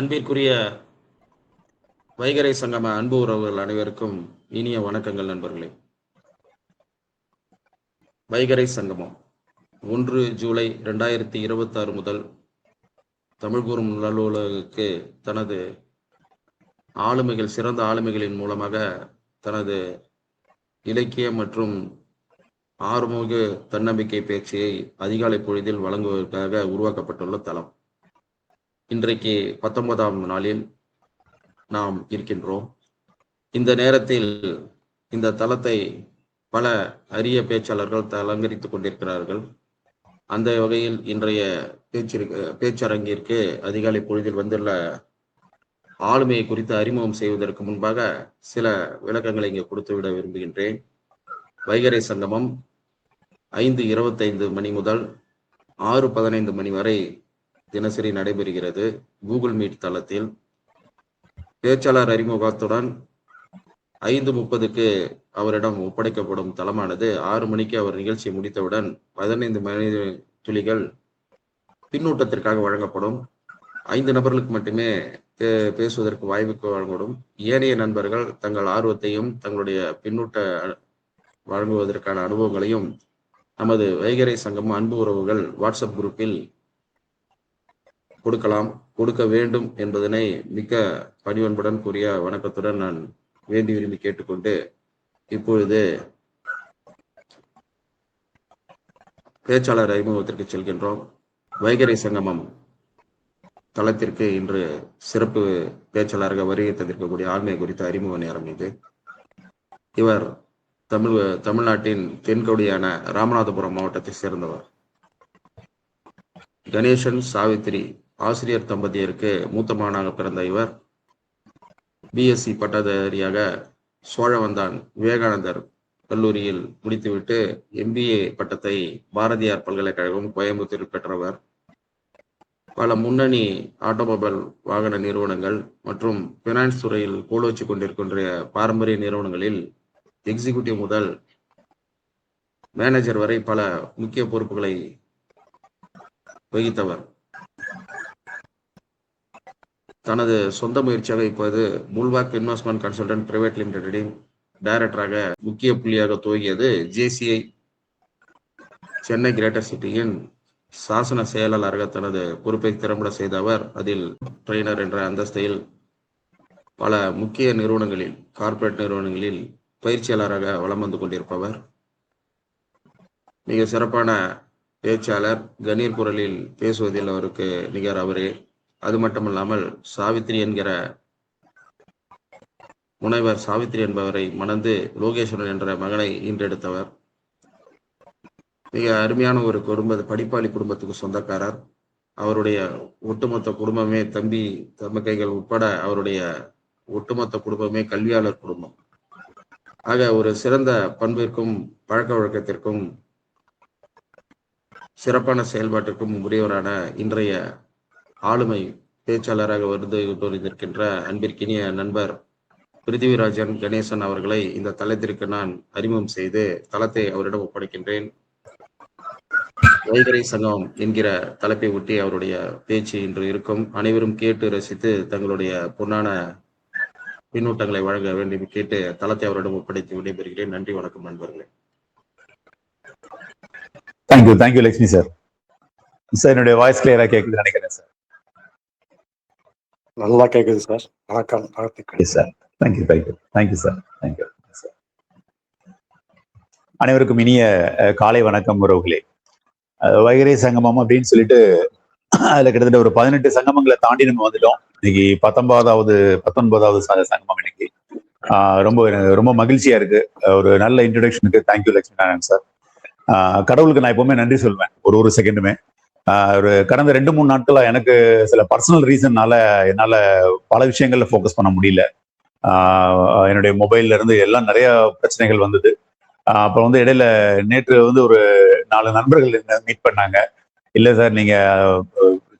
அன்பிற்குரிய வைகறை சங்கம அன்பு உறவுகள் அனைவருக்கும் இனிய வணக்கங்கள் நண்பர்களே. வைகறை சங்கமம் 1 ஜூலை 2026 முதல் தமிழ் கூறும் நல்லுலகுக்கு தனது சிறந்த ஆளுமைகளின் மூலமாக தனது இலக்கிய மற்றும் ஆறுமுக தன்னம்பிக்கை பேச்சையை அதிகாலை பொழுதில் வழங்குவதற்காக உருவாக்கப்பட்டுள்ள தளம். இன்றைக்கு 19ஆம் நாளில் நாம் இருக்கின்றோம். இந்த நேரத்தில் இந்த தளத்தை பல அரிய பேச்சாளர்கள் அலங்கரித்துக் கொண்டிருக்கிறார்கள். அந்த வகையில் இன்றைய பேச்சரங்கிற்கு அதிகாலை பொழுதில் வந்துள்ள ஆளுமையை குறித்து அறிமுகம் செய்வதற்கு முன்பாக சில விளக்கங்களை இங்கே கொடுத்துவிட விரும்புகின்றேன். வைகறை சங்கமம் 5:25 மணி முதல் 6:15 மணி வரை தினசரி நடைபெறுகிறது. கூகுள் மீட் தளத்தில் பேச்சாளர் அறிமுகத்துடன் 5:30க்கு அவரிடம் ஒப்படைக்கப்படும் தளமானது 6 மணிக்கு அவர் நிகழ்ச்சி முடித்தவுடன் 15 மணி துளிகள் பின்னூட்டத்திற்காக வழங்கப்படும். 5 நபர்களுக்கு மட்டுமே பேசுவதற்கு வாய்ப்பு வழங்கப்படும். ஏனைய நண்பர்கள் தங்கள் ஆர்வத்தையும் தங்களுடைய பின்னூட்ட வழங்குவதற்கான அனுபவங்களையும் நமது வைகறை சங்கம் அன்பு உறவுகள் வாட்ஸ்அப் குரூப்பில் கொடுக்க வேண்டும் என்பதனை மிக்க பணிவன்புடன் கூறிய வணக்கத்துடன் நான் வேண்டி விரும்பி கேட்டுக்கொண்டு இப்பொழுது பேச்சாளர் அறிமுகத்திற்கு செல்கின்றோம். வைகறை சங்கமம் தளத்திற்கு இன்று சிறப்பு பேச்சாளராக வருகை தந்திருக்கக்கூடிய ஆளுமை குறித்த அறிமுக நேரம் இது. இவர் தமிழ்நாட்டின் தென்கோடியான ராமநாதபுரம் மாவட்டத்தை சேர்ந்தவர். கணேசன் சாவித்திரி ஆசிரியர் தம்பதியருக்கு மூத்த மகனாக பிறந்த இவர் பிஎஸ்சி பட்டதாரியாக சோழவந்தான் விவேகானந்தர் கல்லூரியில் முடித்துவிட்டு MBA பட்டத்தை பாரதியார் பல்கலைக்கழகம் கோயம்புத்தூரில் பெற்றவர். பல முன்னணி ஆட்டோமொபைல் வாகன நிறுவனங்கள் மற்றும் பினான்ஸ் துறையில் கோலோச்சி கொண்டிருக்கின்ற பாரம்பரிய நிறுவனங்களில் எக்ஸிக்யூட்டிவ் முதல் மேனேஜர் வரை பல முக்கிய பொறுப்புகளை வகித்தவர். தனது சொந்த முயற்சியாக இப்போது புல்வாக் இன்வெஸ்ட்மெண்ட் கன்சல்டன்ட் பிரைவேட் லிமிடெடின் டைரக்டராக முக்கிய புள்ளியாக துவங்கியது JCI சென்னை கிரேட்டர் சிட்டியின் சாசன செயலாளராக தனது பொறுப்பை திறம்பட செய்த அவர் அதில் ட்ரெய்னர் என்ற அந்தஸ்தையில் பல முக்கிய நிறுவனங்களில் கார்ப்பரேட் நிறுவனங்களில் பயிற்சியாளராக வலம் வந்து கொண்டிருப்பவர். மிக சிறப்பான பேச்சாளர். கணீர் குரலில் பேசுவதில் அவருக்கு நிகர் அவரே. அது மட்டுமல்லாமல் முனைவர் சாவித்திரி என்பவரை மணந்து லோகேஸ்வரன் என்ற மகனை ஈன்றெடுத்தவர். மிக அருமையான ஒரு படிப்பாளி குடும்பத்துக்கு சொந்தக்காரர். அவருடைய ஒட்டுமொத்த குடும்பமே தம்பிக்கைகள் உட்பட அவருடைய ஒட்டுமொத்த குடும்பமே கல்வியாளர் குடும்பம். ஆக ஒரு சிறந்த பண்பிற்கும் பழக்க வழக்கத்திற்கும் சிறப்பான செயல்பாட்டிற்கும் உரியவரான இன்றைய ஆளுமை பேச்சாளராக வருகின்ற அன்பிற்கினிய நண்பர் பிருத்திவிராஜன் கணேசன் அவர்களை இந்த தளத்திற்கு நான் அறிமுகம் செய்து தளத்தை அவரிடம் ஒப்படைக்கின்றேன். வைகறை சங்கம் என்கிற தலைப்பை ஒட்டி அவருடைய பேச்சு இன்று இருக்கும். அனைவரும் கேட்டு ரசித்து தங்களுடைய பொன்னான பின்னூட்டங்களை வழங்க வேண்டும் கேட்டு தளத்தை அவரிடம் ஒப்படைத்து விடைபெறுகிறேன். நன்றி, வணக்கம் நண்பர்களே. Thank you Lakshmi sir. சார் என்னுடைய வாய்ஸ் கிளியரா கேக்குது நினைக்கிறேன் சார். நல்லா கேக்குது சார். வணக்கம். Sir thank you sir. அனைவருக்கும் இனிய காலை வணக்கம் உறவுகளே. வைகறை சங்கமம் அப்படின்னு சொல்லிட்டு அதுல கிட்டத்தட்ட ஒரு 18 சங்கமங்களை தாண்டி நம்ம வந்துட்டோம். இன்னைக்கு 19வது சங்கமம் இன்னைக்கு. ரொம்ப மகிழ்ச்சியா இருக்கு. ஒரு நல்ல இன்ட்ரோடக்ஷனுக்கு தேங்க்யூ லட்சுமி நாராயணன் சார். கடவுளுக்கு நான் எப்பவுமே நன்றி சொல்வேன் ஒரு செகண்டுமே. ஒரு கடந்த 2-3 நாட்களா எனக்கு சில பர்சனல் ரீசன்னால என்னால பல விஷயங்கள்ல ஃபோக்கஸ் பண்ண முடியல. என்னுடைய மொபைல்ல இருந்து எல்லாம் நிறைய பிரச்சனைகள் வந்தது. அப்புறம் இடையில நேற்று ஒரு 4 நண்பர்கள் மீட் பண்ணாங்க. இல்ல சார், நீங்க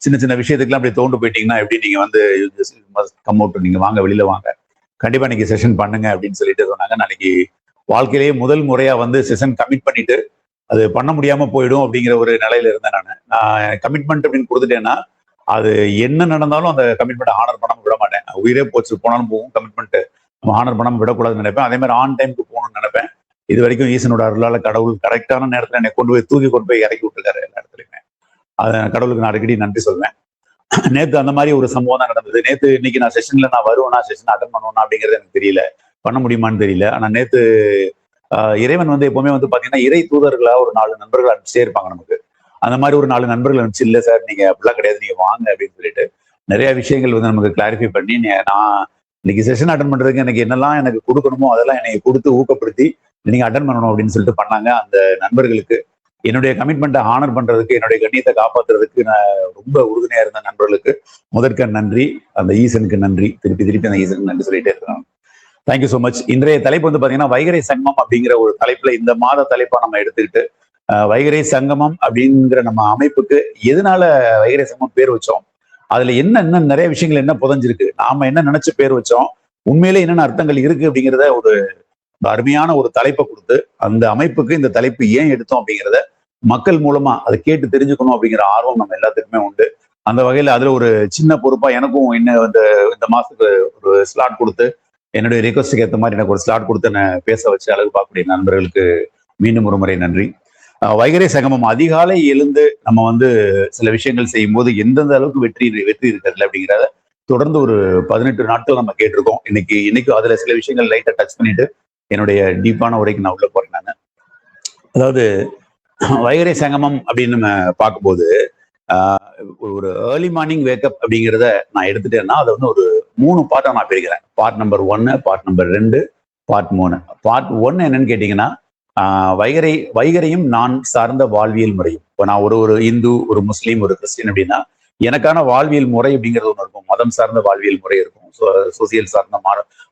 சின்ன சின்ன விஷயத்துக்குலாம் அப்படி தோண்டு போயிட்டீங்கன்னா எப்படி நீங்க கம் அவுட், நீங்க வாங்க, வெளியில வாங்க, கண்டிப்பா நீங்க செஷன் பண்ணுங்க அப்படின்னு சொல்லிட்டு சொன்னாங்க. நாளைக்கு வாழ்க்கையிலேயே முதல் முறையா செஷன் கமிட் பண்ணிட்டு அது பண்ண முடியாம போயிடும் அப்படிங்கிற ஒரு நிலையில இருந்தேன். நான் கமிட்மெண்ட் அப்படின்னு கொடுத்துட்டேன்னா அது என்ன நடந்தாலும் அந்த கமிட்மெண்ட் ஆனர் பண்ணாம விட மாட்டேன். உயிரே போச்சு போனாலும் போகும், கமிட்மெண்ட் நம்ம ஆனர் பண்ணாம விடக்கூடாதுன்னு நினைப்பேன். அதே மாதிரி ஆன் டைமுக்கு போகணும்னு நினைப்பேன். இது வரைக்கும் ஈசனோட அருளால கடவுள் கரெக்டான நேரத்துல என்னை கொண்டு போய் இறக்கி விட்டுருக்காரு எல்லா இடத்துலையுமே. அதை கடவுளுக்கு நான் அடிக்கடி நன்றி சொல்வேன். நேத்து அந்த மாதிரி ஒரு சம்பவம் தான் நடந்தது. நேத்து இன்னைக்கு நான் செஷன்ல நான் வருவேனா, செஷன் அட்டன் பண்ணுவேனா அப்படிங்கிறது எனக்கு தெரியல, பண்ண முடியுமான்னு தெரியல. ஆனா நேத்து இறைவன் வந்து எப்பவுமே வந்து பாத்தீங்கன்னா இறை தூதர்களா ஒரு 4 நண்பர்கள் அனுப்பிச்சே இருப்பாங்க நமக்கு. அந்த மாதிரி ஒரு 4 நண்பர்கள் அனுப்பிச்சு, இல்ல சார் நீங்க அப்படிலாம் கிடையாது, நீங்க வாங்க அப்படின்னு சொல்லிட்டு நிறைய விஷயங்கள் வந்து நமக்கு கிளாரிஃபை பண்ணி, நான் இன்னைக்கு செஷன் அட்டன் பண்றதுக்கு எனக்கு என்னெல்லாம் எனக்கு கொடுக்கணுமோ அதெல்லாம் எனக்கு கொடுத்து ஊக்கப்படுத்தி நீங்க அட்டன் பண்ணணும் அப்படின்னு சொல்லிட்டு பண்ணாங்க. அந்த நண்பர்களுக்கு என்னுடைய கமிட்மெண்ட்டை ஆனர் பண்றதுக்கு, என்னுடைய கண்ணியத்தை காப்பாத்துறதுக்கு நான் ரொம்ப உறுதுணையா இருந்த நண்பர்களுக்கு முதற்க நன்றி. அந்த ஈசனுக்கு நன்றி, திருப்பி அந்த ஈசனுக்கு நன்றி சொல்லிட்டே இருக்கிறாங்க. Thank you so much. இன்றைய தலைப்பு வந்து பாத்தீங்கன்னா வைகறை சங்கமம் அப்படிங்கிற ஒரு தலைப்புல இந்த மாத தலைப்பா நம்ம எடுத்துக்கிட்டு, வைகறை சங்கமம் அப்படிங்கிற நம்ம அமைப்புக்கு எதனால வைகறை சங்கமம் பேர் வச்சோம், அதுல என்ன நிறைய விஷயங்கள் என்ன புதஞ்சிருக்கு, நாம என்ன நினைச்சு பேர் வச்சோம், உண்மையிலே என்னென்ன அர்த்தங்கள் இருக்கு அப்படிங்கிறத ஒரு அருமையான ஒரு தலைப்பை கொடுத்து, அந்த அமைப்புக்கு இந்த தலைப்பு ஏன் எடுத்தோம் அப்படிங்கிறத மக்கள் மூலமா அதை கேட்டு தெரிஞ்சுக்கணும் அப்படிங்கிற ஆர்வம் நம்ம எல்லாத்துக்குமே உண்டு. அந்த வகையில அதுல ஒரு சின்ன பொறுப்பா எனக்கும் இந்த மாசத்துக்கு ஒரு ஸ்லாட் கொடுத்து, என்னுடைய ரிக்வஸ்டுக்கு ஏற்ற மாதிரி எனக்கு ஒரு ஸ்லாட் கொடுத்து என்ன பேச வச்சு அழகு பார்க்கக்கூடிய நண்பர்களுக்கு மீண்டும் ஒரு முறை நன்றி. வைகறை சங்கமம் அதிகாலை எழுந்து நம்ம வந்து சில விஷயங்கள் செய்யும் போது எந்தெந்த அளவுக்கு வெற்றி இருக்கிறதுல அப்படிங்கிறத தொடர்ந்து ஒரு 18 நாட்கள் நம்ம கேட்டிருக்கோம். இன்னைக்கு அதுல சில விஷயங்கள் லைட்டா டச் பண்ணிட்டு என்னுடைய டீப்பான உரைக்கு நான் உள்ள போறேன். நான் அதாவது வைகறை சங்கமம் அப்படின்னு நம்ம பார்க்கும்போது ஒரு ஏர்லி மார்னிங் வேக்கப் அப்படிங்கிறத நான் எடுத்துட்டேன்னா அதை வந்து ஒரு 3 பார்ட்டா நான் பிரிக்கிறேன். Part number 1, part number 2, part 3. Part 1 என்னன்னு கேட்டீங்கன்னா, வைகரையும் நான் சார்ந்த வாழ்வியல் முறையும். இப்போ நான் ஒரு இந்து, ஒரு முஸ்லீம், ஒரு கிறிஸ்டின் அப்படின்னா எனக்கான வாழ்வியல் முறை அப்படிங்கிறது ஒன்று இருக்கும். மதம் சார்ந்த வாழ்வியல் முறை இருக்கும், சோசியல் சார்ந்த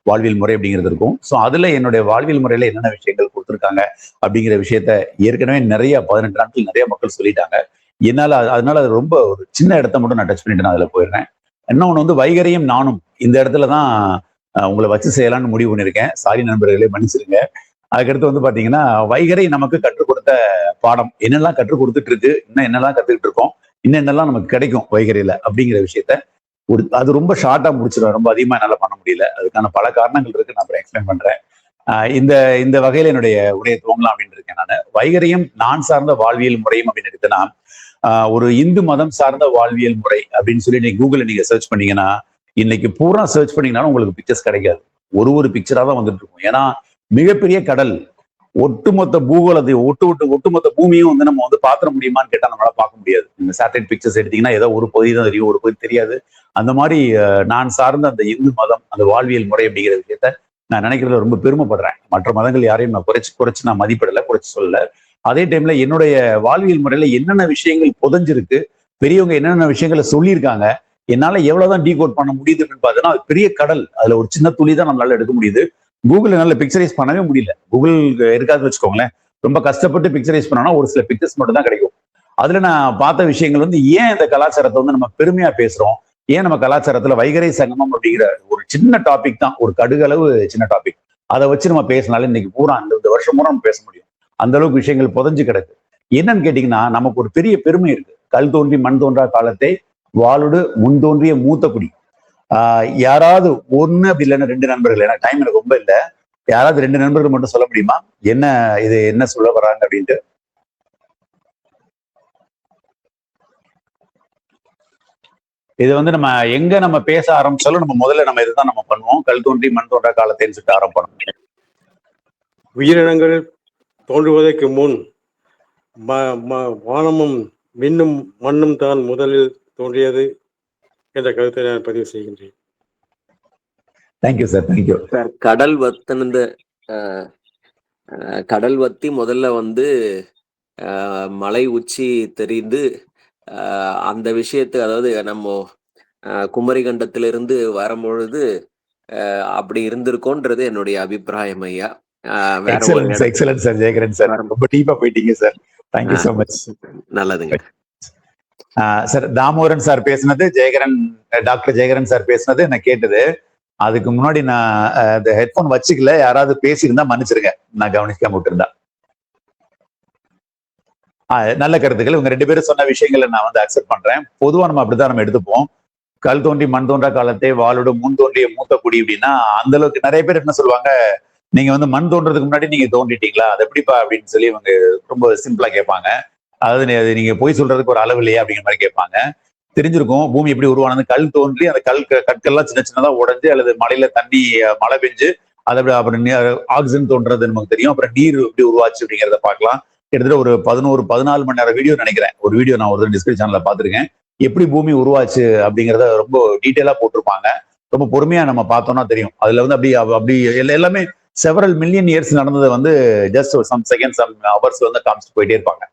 வாழ்வியல் முறை அப்படிங்கிறது இருக்கும். ஸோ அதுல என்னுடைய வாழ்வியல் முறையில என்னென்ன விஷயங்கள் கொடுத்துருக்காங்க அப்படிங்கிற விஷயத்த ஏற்கனவே நிறைய 18 நாட்கள் நிறைய மக்கள் சொல்லிட்டாங்க. அதனால அது ரொம்ப ஒரு சின்ன இடத்த மட்டும் நான் டச் பண்ணிட்டு நான் அதுல போயிடுறேன். இன்னொன்று வந்து வைகரையும் நானும் இந்த இடத்துலதான் உங்களை வச்சு செய்யலாம்னு முடிவு பண்ணியிருக்கேன். சாரி நண்பர்களே, மன்னிச்சிருங்க. அதுக்கடுத்து வந்து பாத்தீங்கன்னா, வைகறை நமக்கு கற்றுக் கொடுத்த பாடம் என்னெல்லாம் கற்றுக் கொடுத்துட்டு இருக்கு, இன்னும் என்னெல்லாம் கத்துக்கிட்டு இருக்கோம், என்னென்னலாம் நமக்கு கிடைக்கும் வைகறையில அப்படிங்கிற விஷயத்த அது ரொம்ப ஷார்ட்டா முடிச்சிடும். ரொம்ப அதிகமா என்னால பண்ண முடியல, அதுக்கான பல காரணங்கள் இருக்கு, நான் அப்புறம் எக்ஸ்பிளைன் பண்றேன். இந்த வகையில என்னுடைய உரையை துவங்கலாம் அப்படின்னு இருக்கேன். நான் வைகரையும் நான் சார்ந்த வாழ்வியல் முறையும் அப்படின்னு எடுத்தேன்னா, ஒரு இந்து மதம் சார்ந்த வாழ்வியல் முறை அப்படின்னு சொல்லி நீங்க கூகுள்ல நீங்க சர்ச் பண்ணீங்கன்னா, இன்னைக்கு பூரா சர்ச் பண்ணீங்கன்னாலும் உங்களுக்கு பிக்சர்ஸ் கிடைக்காது. ஒரு பிக்சரா தான் வந்துட்டு இருக்கும். ஏன்னா மிகப்பெரிய கடல், ஒட்டுமொத்த பூகோளத்தை ஒட்டுமொத்த பூமியும் வந்து நம்ம வந்து பாத்திர முடியுமான்னு கேட்டா நம்மளால பார்க்க முடியாது. இந்த சேட்டலைட் பிக்சர்ஸ் எடுத்தீங்கன்னா ஏதோ ஒரு பகுதி தான் தெரியும், ஒரு பகுதி தெரியாது. அந்த மாதிரி நான் சார்ந்த அந்த இந்து மதம், அந்த வாழ்வியல் முறை அப்படிங்கிற விஷயத்த நான் நினைக்கிறதுல ரொம்ப பெருமைப்படுறேன். மற்ற மதங்கள் யாரையும் நான் குறைச்சு நான் மதிப்பிடல, குறைச்சு சொல்லல. அதே டைம்ல என்னுடைய வாழ்வியல் முறையில என்னென்ன விஷயங்கள் புதஞ்சிருக்கு, பெரியவங்க என்னென்ன விஷயங்களை சொல்லியிருக்காங்க, என்னால எவ்வளவுதான் டீகோட் பண்ண முடியுதுன்னு பார்த்தோன்னா அது பெரிய கடல். அதுல ஒரு சின்ன துளி தான் நம்மளால எடுக்க முடியுது. கூகுள் நல்ல பிக்சரைஸ் பண்ணவே முடியல. கூகுள் இருக்காதுன்னு வச்சுக்கோங்களேன். ரொம்ப கஷ்டப்பட்டு பிக்சரைஸ் பண்ணோம்னா ஒரு சில பிக்சர்ஸ் மட்டும் தான் கிடைக்கும். அதுல நான் பார்த்த விஷயங்கள் வந்து, ஏன் இந்த கலாச்சாரத்தை வந்து நம்ம பெருமையா பேசுறோம், ஏன் நம்ம கலாச்சாரத்துல வைகறை சங்கமம் அப்படிங்கிற ஒரு சின்ன டாபிக் தான், ஒரு கடுகளவு சின்ன டாபிக், அதை வச்சு நம்ம பேசினாலும் இன்னைக்கு பூரா இந்த வருஷம் பூரா நம்ம பேச முடியும். அந்த அளவுக்கு விஷயங்கள் புதஞ்சு கிடக்கு. என்னன்னு கேட்டீங்கன்னா, நமக்கு ஒரு பெரிய பெருமை இருக்கு. கல் தோன்றி மண் தோன்றா காலத்தை வாளுடு முன் தோன்றிய மூத்த குடி. யாராவது ஒண்ணு அப்படி இல்லைன்னா 2 நண்பர்கள், ஏன்னா டைம் எனக்கு ரொம்ப இல்லை, யாராவது 2 நண்பர்கள் மட்டும் சொல்ல முடியுமா என்ன சொல்ல வர்றாங்க அப்படின்ட்டு? இது வந்து நம்ம பேச ஆரம்பிச்சாலும் நம்ம முதல்ல நம்ம இதுதான் நம்ம பண்ணுவோம். கல் தோன்றி மண் தோன்றா காலத்தைன்னு சொல்லிட்டு ஆரம்பிப்போம். உயிரினங்கள் தோன்றுவதற்கு முன் வானமும் விண்ணும் மண்ணும் தான் முதலில் தோன்றியது என்ற கருத்தை நான் பதிவு செய்கின்றேன். Thank you sir, thank you sir. கடல் வத்தி முதல்ல வந்து மலை உச்சி தெரிந்து அந்த விஷயத்தை, அதாவது நம்ம குமரி கண்டத்திலிருந்து வரும்பொழுது அப்படி இருந்திருக்கோன்றது என்னுடைய அபிப்பிராயம் ஐயா. எக்ஸலன்ட் சார், ஜெயகரன் சார், ரொம்ப டீப்பா போயிட்டீங்க சார். Thank you so much. நல்லதுங்க சார். தாமோதரன் சார் பேசினது, டாக்டர் ஜெயகரன் சார் பேசினது எனக்கு கேட்டது. அதுக்கு முன்னாடி நான் ஹெட்போன் வச்சுக்கல, யாராவது பேசியிருந்தா மன்னிச்சிருங்க, நான் கவனிக்காம விட்டுருந்தா. நல்ல கருத்துக்கள். இவங்க 2 பேரும் சொன்ன விஷயங்களை நான் வந்து அக்செப்ட் பண்றேன். பொதுவா நம்ம அப்படித்தான் நம்ம எடுத்துப்போம். கல் தோன்றி மண் தோன்றா காலத்தை வாளோடு முன் தோன்றிய மூத்த குடி அப்படின்னா, அந்த அளவுக்கு நிறைய பேர் என்ன சொல்லுவாங்க, நீங்க வந்து மண் தோன்றதுக்கு முன்னாடி நீங்க தோன்றிட்டீங்களா, அது எப்படிப்பா அப்படின்னு சொல்லி இவங்க ரொம்ப சிம்பிளா கேட்பாங்க. அது நீங்க பொய் சொல்றதுக்கு ஒரு அளவு இல்லையா அப்படிங்கிற மாதிரி கேட்பாங்க. தெரிஞ்சிருக்கும் பூமி எப்படி உருவானது. கல் தோன்றி அந்த கற்கள்லாம் சின்ன சின்னதா உடைஞ்சு அல்லது மழையில தண்ணி மழை பெஞ்சு அதை அப்புறம் ஆக்சிஜன் தோன்றது நமக்கு தெரியும். அப்புறம் நீர் எப்படி உருவாச்சு அப்படிங்கிறத பார்க்கலாம். கிட்டத்தட்ட ஒரு 14 மணி நேரம் வீடியோ நினைக்கிறேன். ஒரு வீடியோ நான் ஒரு டிஸ்கவரி சேனல்ல பார்த்திருக்கேன். எப்படி பூமி உருவாச்சு அப்படிங்கிறத ரொம்ப டீட்டெயிலா போட்டிருப்பாங்க. ரொம்ப பொறுமையா நம்ம பார்த்தோம்னா தெரியும். அதுல வந்து அப்படி எல்லாமே செவரல் மில்லியன் இயர்ஸ் நடந்ததை வந்து just some second some hours வந்து காமிச்சிட்டு போயிட்டே இருப்பாங்க.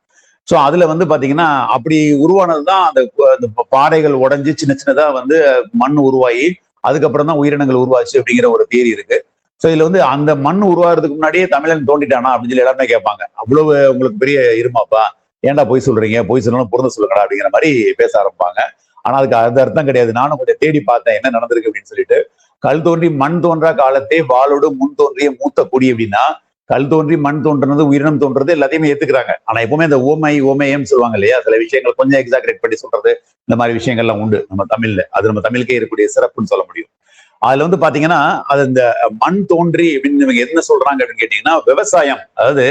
ஸோ அதுல வந்து பாத்தீங்கன்னா அப்படி உருவானதுதான் அந்த பாறைகள் உடைஞ்சு சின்ன சின்னதா வந்து மண் உருவாகி அதுக்கப்புறம் தான் உயிரினங்கள் உருவாச்சு அப்படிங்கிற ஒரு தியரி இருக்கு. ஸோ இதுல வந்து அந்த மண் உருவாகிறதுக்கு முன்னாடியே தமிழன் தோண்டிட்டானா அப்படின்னு சொல்லி எல்லாருமே கேட்பாங்க. அவ்வளவு உங்களுக்கு பெரிய இருமாப்பா, ஏன்டா போய் சொல்றீங்க, போய் சொல்லணும் பொருந்த சொல்லுங்கடா அப்படிங்கிற மாதிரி பேச ஆரம்பிப்பாங்க. ஆனா அதுக்கு அது அர்த்தம் கிடையாது. நானும் கொஞ்சம் தேடி பார்த்தேன் என்ன நடந்திருக்கு அப்படின்னு சொல்லிட்டு. கல் தோன்றி மண் தோன்றா காலத்தே வாளோடு முன் தோன்றிய மூத்த குடி அப்படின்னா, கல் தோன்றி மண் தோன்றது உயிரினம் தோன்றது எல்லாத்தையுமே ஏத்துக்கிறாங்க. ஆனா எப்பவுமே இந்த ஓமையம் சொல்லுவாங்க இல்லையா, சில விஷயங்கள் கொஞ்சம் எக்ஸாகரேட் பண்ணி சொல்றது, இந்த மாதிரி விஷயங்கள்லாம் உண்டு நம்ம தமிழ்ல. அது நம்ம தமிழுக்கே இருக்கக்கூடிய சிறப்புன்னு சொல்ல முடியும். அதுல வந்து பாத்தீங்கன்னா அது இந்த மண் தோன்றி அப்படின்னு இவங்க என்ன சொல்றாங்க அப்படின்னு கேட்டீங்கன்னா, விவசாயம், அதாவது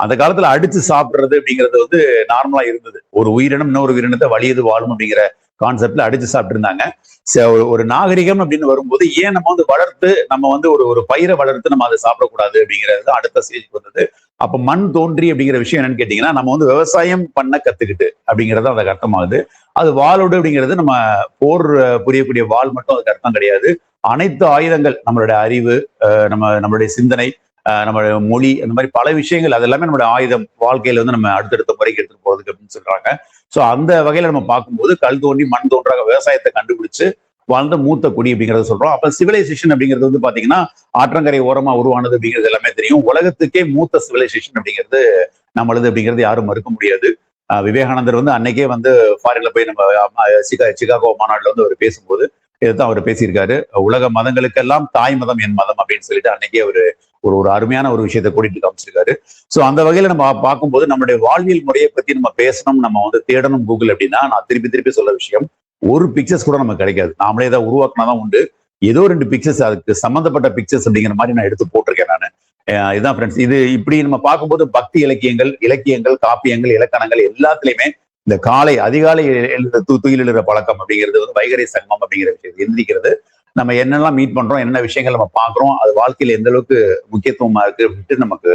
அந்த காலத்துல அடிச்சு சாப்பிடுறது அப்படிங்கிறது வந்து நார்மலா இருந்தது. ஒரு உயிரினம் இன்னொரு உயிரினத்தை வலியது வாழும் அப்படிங்கிற கான்செப்ட்ல அடிச்சு சாப்பிட்டு இருந்தாங்க. ஒரு நாகரிகம் அப்படின்னு வரும்போது ஏன் நம்ம வந்து வளர்த்து நம்ம வந்து ஒரு பயிரை வளர்த்து நம்ம அதை சாப்பிடக்கூடாது அப்படிங்கிறது அடுத்த ஸ்டேஜ்க்கு வந்தது. அப்ப மண் தோன்றி அப்படிங்கிற விஷயம் என்னன்னு கேட்டீங்கன்னா, நம்ம வந்து விவசாயம் பண்ண கத்துக்கிட்டு அப்படிங்கிறது அதுக்கு அர்த்தமாகுது. அது வாளோடு அப்படிங்கிறது நம்ம போர் புரியக்கூடிய வாள் மட்டும் அதுக்கு அர்த்தம் கிடையாது. அனைத்து ஆயுதங்கள், நம்மளுடைய அறிவு, நம்மளுடைய சிந்தனை, நம்மளுடைய மொழி, அந்த மாதிரி பல விஷயங்கள் அது எல்லாமே நம்மளுடைய ஆயுதம், வாழ்க்கையில வந்து நம்ம அடுத்தடுத்த முறைக்கு எடுத்துட்டு போறதுக்கு அப்படின்னு சொல்றாங்க. சோ அந்த வகையில நம்ம பார்க்கும்போது கல் தோன்றி மண் தோன்றாக விவசாயத்தை கண்டுபிடிச்சு வாழ்ந்த மூத்த குடி அப்படிங்கறத சொல்றோம். அப்ப சிவிலைசேஷன் அப்படிங்கிறது வந்து பாத்தீங்கன்னா ஆற்றங்கரை ஓரமா உருவானது அப்படிங்கிறது எல்லாமே தெரியும். உலகத்துக்கே மூத்த சிவிலைசேஷன் அப்படிங்கிறது நம்மளது அப்படிங்கிறது யாரும் மறுக்க முடியாது. விவேகானந்தர் வந்து அன்னைக்கே வந்து ஃபாரின்ல போய் நம்ம சிகாகோ மாநாடுல வந்து அவர் பேசும்போது இதுதான் அவர் பேசியிருக்காரு. உலக மதங்களுக்கெல்லாம் தாய் மதம் என் மதம் அப்படின்னு சொல்லிட்டு அன்னைக்கே ஒரு ஒரு அருமையான ஒரு விஷயத்தை கூட்டிட்டு காமிச்சிருக்காரு. சோ அந்த வகையில நம்ம பார்க்கும்போது நம்மளுடைய வாழ்வியல் முறையை பத்தி நம்ம பேசணும், நம்ம வந்து தேடணும் கூகுள் அப்படின்னா, நான் திருப்பி சொல்ல விஷயம், ஒரு பிக்சர்ஸ் கூட நமக்கு கிடைக்காது. நாமளே ஏதாவது உருவாக்குனாதான் உண்டு. ஏதோ 2 பிக்சர்ஸ் அதுக்கு சம்பந்தப்பட்ட பிக்சர்ஸ் அப்படிங்கிற மாதிரி நான் எடுத்து போட்டிருக்கேன் நான். இதுதான் ஃப்ரெண்ட்ஸ். இது இப்படி நம்ம பார்க்கும்போது பக்தி இலக்கியங்கள், காப்பியங்கள், இலக்கணங்கள் எல்லாத்துலயுமே இந்த அதிகாலை துயில் எழுற பழக்கம் அப்படிங்கிறது வந்து வைகறை சங்கமம் அப்படிங்கிற விஷயம் எந்திரிக்கிறது. நம்ம என்னெல்லாம் மீட் பண்றோம், என்ன விஷயங்கள் நம்ம பாக்குறோம், அது வாழ்க்கையில எந்த அளவுக்கு முக்கியத்துவமா இருக்கு அப்படின்ட்டு நமக்கு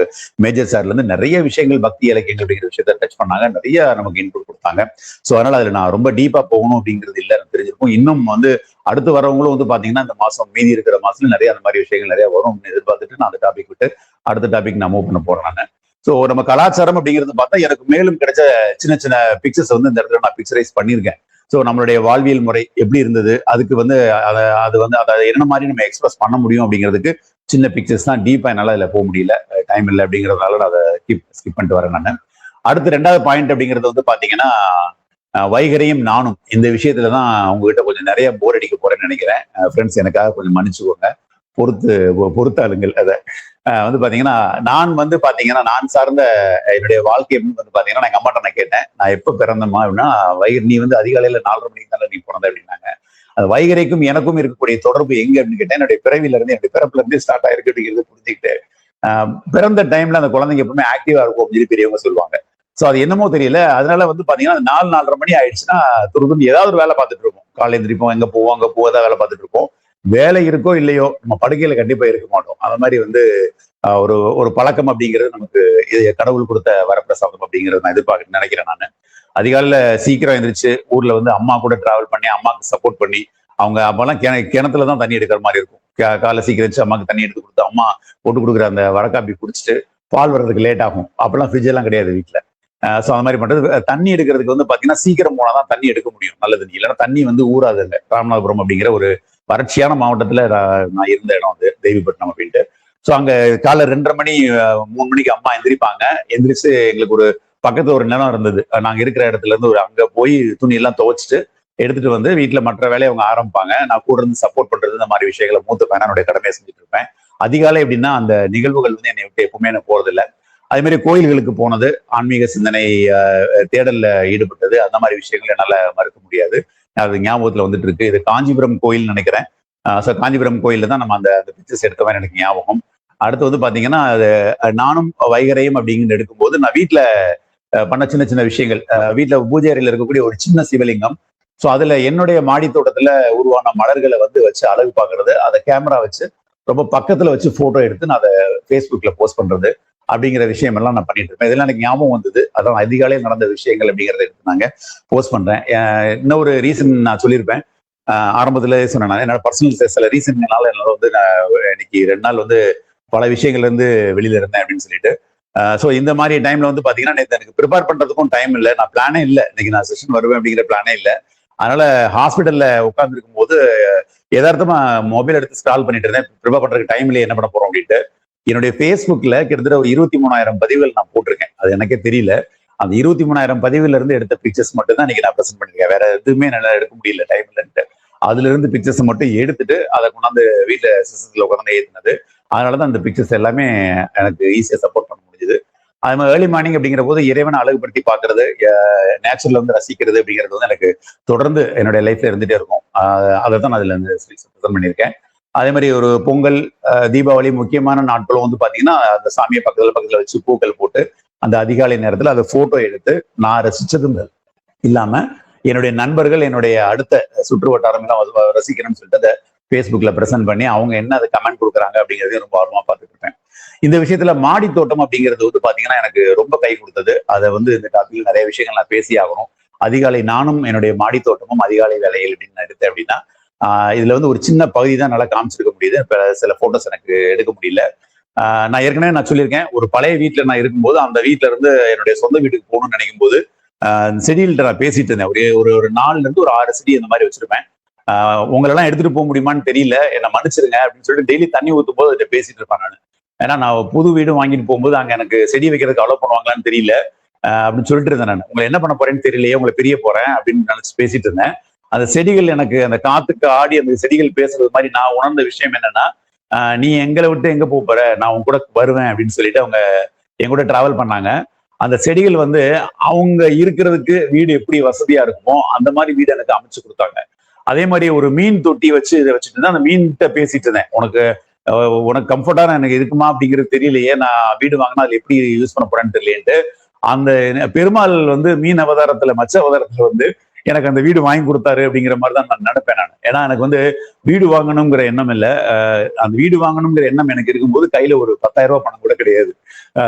மேஜர் சார்ல இருந்து நிறைய விஷயங்கள் பக்தி இலக்கியங்கள் அப்படிங்கிற விஷயத்த டச் பண்ணாங்க. நிறைய நமக்கு இன்புட் கொடுத்தாங்க. ஸோ அதனால அதுல நான் ரொம்ப டீப்பா போகணும் அப்படிங்கிறது இல்லை, எனக்கு தெரிஞ்சிருக்கும். இன்னும் வந்து அடுத்து வரவங்களும் வந்து பாத்தீங்கன்னா இந்த மாசம் மீதி இருக்கிற மாசத்துல நிறைய அந்த மாதிரி விஷயங்கள் நிறைய வரும் எதிர்பார்த்துட்டு நான் அந்த டாபிக் விட்டு அடுத்த டாபிக் நான் மூவ் பண்ண போறேன் நான். ஸோ நம்ம கலாச்சாரம் அப்படிங்கிறது பார்த்தா எனக்கு மேலும் கிடைச்ச சின்ன பிக்சர்ஸ் வந்து இந்த இடத்துல நான் பிக்சரைஸ் பண்ணியிருக்கேன். ஸோ நம்மளுடைய வாழ்வியல் முறை எப்படி இருந்தது, அதுக்கு வந்து அதை என்ன மாதிரி நம்ம எக்ஸ்பிரஸ் பண்ண முடியும் அப்படிங்கிறதுக்கு சின்ன பிக்சர்ஸ் தான். டீப்பா என்னால் அதில் போக முடியல, டைம் இல்லை அப்படிங்கிறதுனால நான் அதை ஸ்கிப் பண்ணிட்டு வரேன் நான். அடுத்து 2வது பாயிண்ட் அப்படிங்கிறது வந்து பாத்தீங்கன்னா வைகரையும் நானும் இந்த விஷயத்துல தான் உங்ககிட்ட கொஞ்சம் நிறைய போர் அடிக்க போறேன்னு நினைக்கிறேன். ஃப்ரெண்ட்ஸ் எனக்காக கொஞ்சம் மன்னிச்சுக்கோங்க, பொறுத்தாளுங்கள். அதை வந்து பாத்தீங்கன்னா நான் சார்ந்த என்னுடைய வாழ்க்கை வந்து பாத்தீங்கன்னா எங்க அம்மாட்ட நான் கேட்டேன், நான் எப்ப பிறந்தம்மா அப்படின்னா, நீ வந்து அதிகாலையில 4:30 மணிக்கு தானே நீ பிறந்த அப்படின்னாங்க. அது வைகரைக்கும் எனக்கும் இருக்கக்கூடிய தொடர்பு எங்க அப்படின்னு கேட்டேன். என்னுடைய பிறப்புல இருந்து ஸ்டார்ட் ஆயிருக்கு அப்படிங்கிறது புரிஞ்சுக்கிட்டு, பிறந்த டைம்ல அந்த குழந்தைங்க எப்பவுமே ஆக்டிவா இருக்கும் அப்படின்னு பெரியவங்க சொல்லுவாங்க. சோ அது என்னமோ தெரியல, அதனால வந்து பாத்தீங்கன்னா 4:30 மணி ஆயிடுச்சுன்னா துருதுன்னு ஏதாவது ஒரு வேலை பார்த்துட்டு இருப்போம். காலையில எழுந்திரிப்போம், எங்க போவோம் அங்க போவதா வேலை பார்த்துட்டு இருப்போம். வேலை இருக்கோ இல்லையோ நம்ம படுக்கையில கண்டிப்பா இருக்க மாட்டோம். அந்த மாதிரி வந்து ஒரு பழக்கம் அப்படிங்கிறது நமக்கு கடவுள் கொடுத்த வரப்பிரசாதம் அப்படிங்கிறது நான் நினைக்கிறேன். நான் அதிகாலையில சீக்கிரம் எழுந்திரிச்சு ஊர்ல வந்து அம்மா கூட டிராவல் பண்ணி அம்மாவுக்கு சப்போர்ட் பண்ணி, அவங்க அப்பெல்லாம் கிணத்துலதான் தண்ணி எடுக்கிற மாதிரி இருக்கும். காலைல சீக்கிரம் வச்சு அம்மாவுக்கு தண்ணி எடுத்து கொடுத்து அம்மா போட்டு கொடுக்குற அந்த வரக்காப்பி குடிச்சிட்டு பால் வர்றதுக்கு லேட் ஆகும். அப்பெல்லாம் ஃப்ரிட்ஜ் எல்லாம் கிடையாது வீட்டுல. ஸோ அந்த மாதிரி பண்றது. தண்ணி எடுக்கிறதுக்கு வந்து பாத்தீங்கன்னா சீக்கிரம் போனாதான் தண்ணி எடுக்க முடியும், நல்ல தண்ணி. இல்லைன்னா தண்ணி வந்து ஊறாது இல்லை. ராமநாதபுரம் அப்படிங்கிற ஒரு வறட்சியான மாவட்டத்துல நான் இருந்த இடம் வந்து தேவிப்பட்டினம் அப்படின்ட்டு. ஸோ அங்க காலை 2:30 மணி 3 மணிக்கு அம்மா எந்திரிச்சு எங்களுக்கு ஒரு பக்கத்துல ஒரு நிலம் இருந்தது. நாங்க இருக்கிற இடத்துல இருந்து அங்க போய் துணி எல்லாம் துவைச்சிட்டு எடுத்துட்டு வந்து வீட்டுல மற்ற வேலையை அவங்க ஆரம்பிப்பாங்க. நான் கூட இருந்து சப்போர்ட் பண்றது, இந்த மாதிரி விஷயங்களை மூத்த பையனுடைய கடமையை செஞ்சுட்டு இருப்பேன். அதிகாலை எப்படின்னா அந்த நிகழ்வுகள் வந்து என்னை விட்டு எப்பவுமே எனக்கு போறது இல்லை. அதே மாதிரி கோயில்களுக்கு போனது, ஆன்மீக சிந்தனை தேடல்ல ஈடுபட்டது, அந்த மாதிரி விஷயங்கள் என்னால மறுக்க முடியாது. அது ஞாபகத்துல வந்துட்டு இருக்கு. இது காஞ்சிபுரம் கோயில் நினைக்கிறேன். ஸோ காஞ்சிபுரம் கோயில்ல தான் நம்ம அந்த பிக்சர்ஸ் எடுத்த மாதிரி எனக்கு ஞாபகம். அடுத்து வந்து பாத்தீங்கன்னா அது நானும் வைகரையும் அப்படிங்கிற எடுக்கும்போது நான் வீட்டுல பண்ண சின்ன சின்ன விஷயங்கள், வீட்டுல பூஜை அறையில இருக்கக்கூடிய ஒரு சின்ன சிவலிங்கம். ஸோ அதுல என்னுடைய மாடி தோட்டத்துல உருவான மலர்களை வந்து வச்சு அழகு பார்க்கறது, அதை கேமரா வச்சு ரொம்ப பக்கத்துல வச்சு போட்டோ எடுத்து நான் அதை ஃபேஸ்புக்ல போஸ்ட் பண்றது அப்படிங்கிற விஷயம் எல்லாம் நான் பண்ணிட்டு இருப்பேன். இதெல்லாம் எனக்கு ஞாபகம் வந்தது. அதான் அதிகாலையில் நடந்த விஷயங்கள் அப்படிங்கிறத எடுத்து நாங்க போஸ்ட் பண்றேன். இன்னொரு ரீசன் நான் சொல்லியிருப்பேன், ஆரம்பத்துல சொன்னேன், என்னோட பர்சனல் சில ரீசன்னால என்னால வந்து நான் இன்னைக்கு 2 நாள் வந்து பல விஷயங்கள்ல இருந்து வெளியில இருந்தேன் அப்படின்னு சொல்லிட்டு. ஸோ இந்த மாதிரி டைம்ல வந்து பாத்தீங்கன்னா நேற்று எனக்கு ப்ரிப்பேர் பண்றதுக்கும் டைம் இல்லை, நான் பிளானே இல்லை, இன்னைக்கு நான் செஷன் வருவேன் அப்படிங்கிற பிளானே இல்லை. அதனால ஹாஸ்பிட்டல்ல உட்கார்ந்துருக்கும் போது யதார்த்தமா மொபைல் எடுத்து ஸ்டால் பண்ணிட்டு இருந்தேன், ப்ரிப்பேர் பண்றதுக்கு டைம் இல்லையே என்ன பண்ண போறோம் அப்படின்ட்டு. என்னுடைய ஃபேஸ்புக்ல கிட்டத்தட்ட ஒரு 23,000 பதிவுகள் நான் போட்டிருக்கேன். அது எனக்கே தெரியல. அந்த 23,000 பதிவுல இருந்து எடுத்த பிக்சர்ஸ் மட்டும் தான் இன்னைக்கு நான் ப்ரெசென்ட் பண்ணிருக்கேன். வேற எதுவுமே என்னால எடுக்க முடியல, டைம் இல்லைன்ட்டு. அதுல இருந்து பிக்சர்ஸ் மட்டும் எடுத்துட்டு அதை கொண்டாந்து வீட்டுல சிஸ்டத்துல உட்காந்து ஏற்றினது. அதனாலதான் அந்த பிக்சர்ஸ் எல்லாமே எனக்கு ஈஸியா சப்போர்ட் பண்ண முடியுது. அது மாதிரி ஏர்லி மார்னிங் அப்படிங்கிற போது இறைவனை அழகுபடுத்தி பாக்குறது, நேச்சுரல்ல வந்து ரசிக்கிறது அப்படிங்கிறது வந்து எனக்கு தொடர்ந்து என்னுடைய லைஃப்ல இருந்துட்டே இருக்கும். அதை தான் அதுல இருந்து ப்ரெசென்ட் பண்ணியிருக்கேன். அதே மாதிரி ஒரு பொங்கல், தீபாவளி முக்கியமான நாட்களும் வந்து பாத்தீங்கன்னா அந்த சாமியை பக்கத்துல வச்சு பூக்கள் போட்டு அந்த அதிகாலை நேரத்துல அதை போட்டோ எடுத்து நான் ரசிச்சதும் இல்லாம என்னுடைய நண்பர்கள், என்னுடைய அடுத்த சுற்று வட்டாரம் எல்லாம் ரசிக்கணும்னு சொல்லிட்டு அதை ஃபேஸ்புக்ல ப்ரெசென்ட் பண்ணி அவங்க என்ன அதை கமெண்ட் கொடுக்குறாங்க அப்படிங்கிறதையும் ரொம்ப ஆர்வமா பார்த்துட்டு இருப்பேன். இந்த விஷயத்துல மாடி தோட்டம் அப்படிங்கிறது வந்து பாத்தீங்கன்னா எனக்கு ரொம்ப கை கொடுத்தது. அதை வந்து இந்த டாபிக்ல நிறைய விஷயங்கள் நான் பேசி ஆகணும். அதிகாலை நானும் என்னுடைய மாடி தோட்டமும் அதிகாலை வேலைகள் அப்படின்னு நான் எடுத்தேன் அப்படின்னா இதுல வந்து ஒரு சின்ன பகுதி தான் நல்லா காமிச்சிருக்க முடியுது. இப்ப சில போட்டோஸ் எனக்கு எடுக்க முடியல. நான் ஏற்கனவே நான் சொல்லியிருக்கேன், ஒரு பழைய வீட்டுல நான் இருக்கும்போது அந்த வீட்டுல இருந்து என்னுடைய சொந்த வீட்டுக்கு போகணும்னு நினைக்கும் போது செடிகள்கிட்ட நான் பேசிட்டு இருந்தேன். ஒரு 4 இருந்து ஒரு 6 செடி இந்த மாதிரி வச்சிருப்பேன். உங்களெல்லாம் எடுத்துட்டு போக முடியுமான்னு தெரியல, என்ன மன்னிச்சிருங்க அப்படின்னு சொல்லிட்டு டெய்லி தண்ணி ஊற்றும் போது அதை பேசிட்டு இருப்பேன் நான். ஏன்னா நான் புது வீடு வாங்கிட்டு போகும்போது அங்க எனக்கு செடி வைக்கிறதுக்கு அலோவ் பண்ணுவாங்களான்னு தெரியல அப்படின்னு சொல்லிட்டு இருந்தேன். நான் உங்களை என்ன பண்ண போறேன்னு தெரியலையே, உங்களை பிரிய போறேன் அப்படின்னு நினைச்சு பேசிட்டு இருந்தேன். அந்த செடிகள் எனக்கு அந்த காத்துக்கு ஆடி அந்த செடிகள் பேசுறது மாதிரி நான் உணர்ந்த விஷயம் என்னன்னா, நீ எங்களை விட்டு எங்க போற, நான் உங்க கூட வருவேன் அப்படின்னு சொல்லிட்டு அவங்க என் கூட டிராவல் பண்ணாங்க. அந்த செடிகள் வந்து அவங்க இருக்கிறதுக்கு வீடு எப்படி வசதியா இருக்குமோ அந்த மாதிரி வீடு எனக்கு அமைச்சு கொடுத்தாங்க. அதே மாதிரி ஒரு மீன் தொட்டி வச்சு இதை வச்சுட்டு தான் அந்த மீன்கிட்ட பேசிட்டு இருந்தேன். உனக்கு கம்ஃபர்டான எனக்கு இருக்குமா அப்படிங்கிறது தெரியலையே, நான் வீடு வாங்கினா அதுல எப்படி யூஸ் பண்ண போறேன்னு தெரியலேன்ட்டு அந்த பெருமாள் வந்து மீன் அவதாரத்துல மச்ச அவதாரத்துல வந்து எனக்கு அந்த வீடு வாங்கி கொடுத்தாரு அப்படிங்கிற மாதிரி தான் நான் நினைப்பேன் நான். ஏன்னா எனக்கு வந்து வீடு வாங்கணுங்கிற எண்ணம் இல்லை. அந்த வீடு வாங்கணுங்கிற எண்ணம் எனக்கு இருக்கும்போது கையில ஒரு 10,000 ரூபாய் பணம் கூட கிடையாது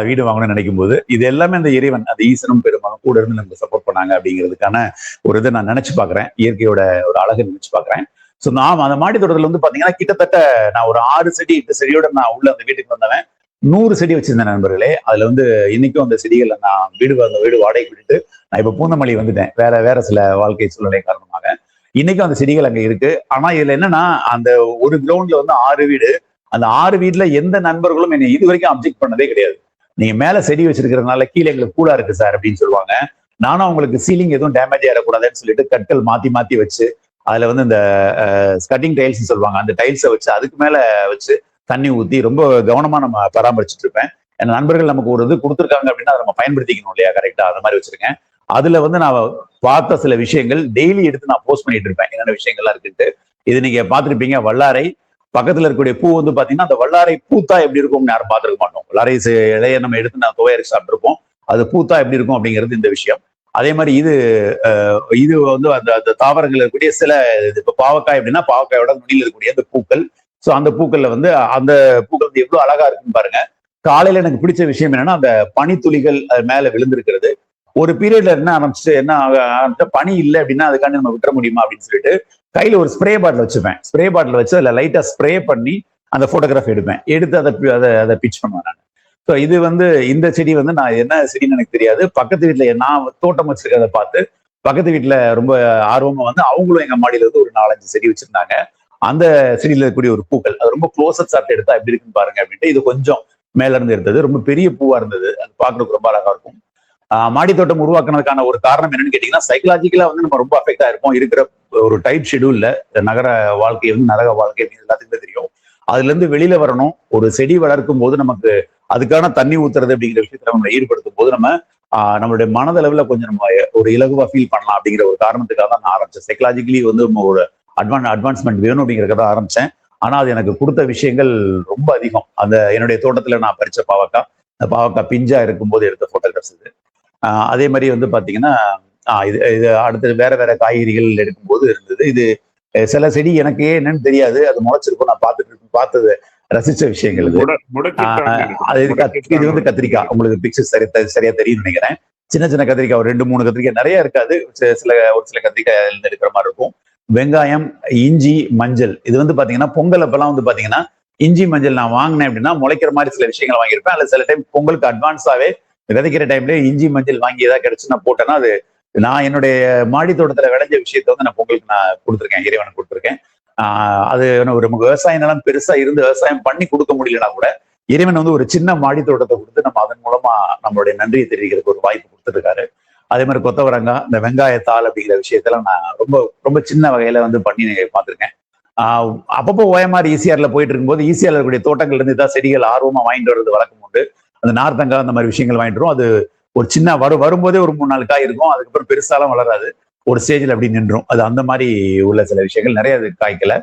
வீடு வாங்கணும்னு நினைக்கும் போது. இது எல்லாமே அந்த இறைவன், அந்த ஈசனும் பெருமாளும் கூட இருந்து நமக்கு சப்போர்ட் பண்ணாங்க அப்படிங்கிறதுக்கான ஒரு இதை நான் நினைச்சு பாக்குறேன். இயற்கையோட ஒரு அழகை நினைச்சு பாக்குறேன். ஸோ நான் அந்த மாடி தோட்டத்துல வந்து பாத்தீங்கன்னா கிட்டத்தட்ட நான் ஒரு 6 செடி 8 செடியோட நான் உள்ள அந்த வீட்டுக்கு வந்தவன். 100 செடி வச்சிருந்தேன் நண்பர்களே. அதுல வந்து இன்னைக்கும் அந்த செடிகளை நான் வீடு வாடகை விட்டுட்டு நான் இப்ப பூந்தமல்லி வந்துட்டேன், வேற சில வாழ்க்கை சூழ்நிலை காரணமாக. இன்னைக்கும் அந்த செடிகள் அங்க இருக்கு. ஆனா இதுல என்னன்னா, அந்த ஒரு கிரவுண்ட்ல வந்து 6 வீடு, அந்த 6 வீட்டுல எந்த நண்பர்களும் என்னை இது வரைக்கும் அப்ஜெக்ட் பண்ணதே கிடையாது. நீங்க மேல செடி வச்சிருக்கிறதுனால கீழே எங்களுக்கு கூலா இருக்கு சார் அப்படின்னு சொல்லுவாங்க. நானும் அவங்களுக்கு சீலிங் எதுவும் டேமேஜ் ஆயிடக்கூடாதுன்னு சொல்லிட்டு கற்கள் மாத்தி வச்சு அதுல வந்து இந்த ஸ்கட்டிங் டைல்ஸ் சொல்லுவாங்க, அந்த டைல்ஸை வச்சு அதுக்கு மேல வச்சு தண்ணி ஊத்தி ரொம்ப கவனமா நம்ம பராமரிச்சுட்டு இருப்பேன். என் நண்பர்கள் நமக்கு ஒரு இது கொடுத்துருக்காங்க அப்படின்னா அதை நம்ம பயன்படுத்திக்கணும் இல்லையா, கரெக்டா? அந்த மாதிரி வச்சிருக்கேன். அதுல வந்து நான் பார்த்த சில விஷயங்கள் டெய்லி எடுத்து நான் போஸ்ட் பண்ணிட்டு இருப்பேன், என்னென்ன விஷயங்கள்லாம் இருக்குன்ட்டு. இது நீங்க பார்த்துருப்பீங்க, வல்லாரை பக்கத்துல இருக்கக்கூடிய பூ வந்து பாத்தீங்கன்னா அந்த வல்லாரை பூத்தா எப்படி இருக்கும்னு யாரும் பார்த்துருக்க மாட்டோம். வல்லாரை இலையை நம்ம எடுத்து நான் துவையரைச்சு சாப்பிட்டுருப்போம், அது பூத்தா எப்படி இருக்கும் அப்படிங்கிறது இந்த விஷயம். அதே மாதிரி இது வந்து அந்த தாவரங்கள் இருக்கக்கூடிய சில இப்ப பாவக்காய் அப்படின்னா பாவக்காயோட நுனியில் இருக்கக்கூடிய அந்த பூக்கள். ஸோ அந்த பூக்கள்ல வந்து அந்த பூக்கள் வந்து எவ்வளவு அழகா இருக்குன்னு பாருங்க. காலையில எனக்கு பிடிச்ச விஷயம் என்னன்னா, அந்த பனித்துளிகள் அது மேல விழுந்திருக்கிறது. ஒரு பீரியட்ல என்ன பனி இல்லை அப்படின்னா அதுக்காண்டி நம்ம விட்டுற முடியுமா அப்படின்னு சொல்லிட்டு கையில ஒரு ஸ்ப்ரே பாட்டில் வச்சுப்பேன். ஸ்ப்ரே பாட்டில் வச்சு அதுல லைட்டா ஸ்ப்ரே பண்ணி அந்த போட்டோகிராஃப் எடுப்பேன், எடுத்து அதை பிச் பண்ணுவேன் நான். ஸோ இது வந்து இந்த செடி வந்து நான் என்ன செடின்னு எனக்கு தெரியாது. பக்கத்து வீட்டுல நான் தோட்டம் வச்சிருக்கிறத பார்த்து பக்கத்து வீட்டுல ரொம்ப ஆர்வமா வந்து அவங்களும் எங்க மாடியில இருந்து ஒரு 4-5 செடி வச்சிருந்தாங்க. அந்த செடியில இருக்கக்கூடிய ஒரு பூக்கள் அது ரொம்ப க்ளோஸ் அப் ஷாட் எடுத்தா எப்படி இருக்குன்னு பாருங்க அப்படின்ட்டு இது கொஞ்சம் மேல இருந்து எடுத்தது, ரொம்ப பெரிய பூவா இருந்தது, அது பாக்குறதுக்கு ரொம்ப அழகா இருக்கும். மாடி தோட்டம் உருவாக்குனதுக்கான ஒரு காரணம் என்னன்னு கேட்டீங்கன்னா, சைக்கலாஜிக்கலா வந்து நம்ம ரொம்ப அஃபெக்ட் ஆயிருப்போம் இருக்கிற ஒரு டைட் ஷெடியூல்ல. நகர வாழ்க்கை வந்து நரக வாழ்க்கை அப்படின்னு எல்லாத்துக்குமே தெரியும். அதுல இருந்து வெளியில வரணும். ஒரு செடி வளர்க்கும் போது நமக்கு அதுக்கான தண்ணி ஊத்துறது அப்படிங்கிற விஷயத்துல நம்ம ஈடுபடுத்தும் போது நம்ம நம்மளுடைய மனதளவுல கொஞ்சம் நம்ம ஒரு இலகுவா ஃபீல் பண்ணலாம் அப்படிங்கிற ஒரு காரணத்துக்காக தான் நான் ஆரம்பிச்சேன். சைக்கலாஜிக்கலி வந்து ஒரு அட்வான்ஸ்மெண்ட் வேணும் அப்படிங்கிறத ஆரம்பிச்சேன். ஆனா அது எனக்கு கொடுத்த விஷயங்கள் ரொம்ப அதிகம். அந்த என்னுடைய தோட்டத்துல நான் பறிச்ச பாவக்காய், அந்த பாவக்காய் பிஞ்சா இருக்கும்போது எடுத்த போட்டோகிராஃப்ஸ் இது. அதே மாதிரி வந்து பாத்தீங்கன்னா இது இது அடுத்து வேற வேற காய்கறிகள் எடுக்கும்போது இருந்தது. இது சில செடி எனக்கு என்னன்னு தெரியாது, அது முளைச்சிருக்கும், நான் பார்த்தது ரசிச்ச விஷயங்கள் இது. இது வந்து கத்திரிக்காய், உங்களுக்கு பிக்சர் சரியா தெரியும் நினைக்கிறேன். சின்ன சின்ன கத்திரிக்காய், ஒரு 2-3 கத்திரிக்காய், நிறைய இருக்காது, ஒரு சில கத்திரிக்காய் இருக்கிற மாதிரி இருக்கும். வெங்காயம், இஞ்சி, மஞ்சள். இது வந்து பாத்தீங்கன்னா பொங்கல் அப்பெல்லாம் வந்து பாத்தீங்கன்னா இஞ்சி மஞ்சள் நான் வாங்கினேன் அப்படின்னா முளைக்கிற மாதிரி சில விஷயங்கள் வாங்கியிருப்பேன். அல்ல சில டைம் பொங்கலுக்கு அட்வான்ஸாவே விதைக்கிற டைம்ல இஞ்சி மஞ்சள் வாங்கி ஏதாவது கிடைச்சு நான் போட்டேன்னா அது நான் என்னுடைய மாடி தோட்டத்துல விளைஞ்ச விஷயத்த வந்து நான் பொங்கலுக்கு நான் கொடுத்துருக்கேன், இறைவனுக்கு கொடுத்துருக்கேன். அது ஒரு விவசாய நிலம் பெருசா இருந்து விவசாயம் பண்ணி கொடுக்க முடியலன்னா கூட இறைவன் வந்து ஒரு சின்ன மாடி தோட்டத்தை கொடுத்து நம்ம அதன் மூலமா நம்மளுடைய நன்றியை தெரிவிக்கிறதுக்கு ஒரு வாய்ப்பு கொடுத்துருக்காரு. அதே மாதிரி கொத்தவரங்காய், இந்த வெங்காயத்தாள் அப்படிங்கிற விஷயத்துல நான் ரொம்ப ரொம்ப சின்ன வகையில வந்து பண்ணி பார்த்துருக்கேன். அப்பப்போ ஓஎம்ஆர் ஈசிஆர்ல போயிட்டு இருக்கும்போது ஈசிஆர்ல இருக்கக்கூடிய தோட்டங்கள்ல இருந்து ஏதாவது செடிகள் ஆர்வமா வாங்கிட்டு வர்றது வழக்கம் உண்டு. அந்த நார்த்தங்காய் அந்த மாதிரி விஷயங்கள் வாங்கிட்டு வரும். அது ஒரு சின்ன வரும்போதே ஒரு 3-4 காய் இருக்கும், அதுக்கப்புறம் பெருசாலாம் வளராது, ஒரு ஸ்டேஜ்ல அப்படி நின்றும். அது அந்த மாதிரி உள்ள சில விஷயங்கள் நிறைய அது காய்க்கல.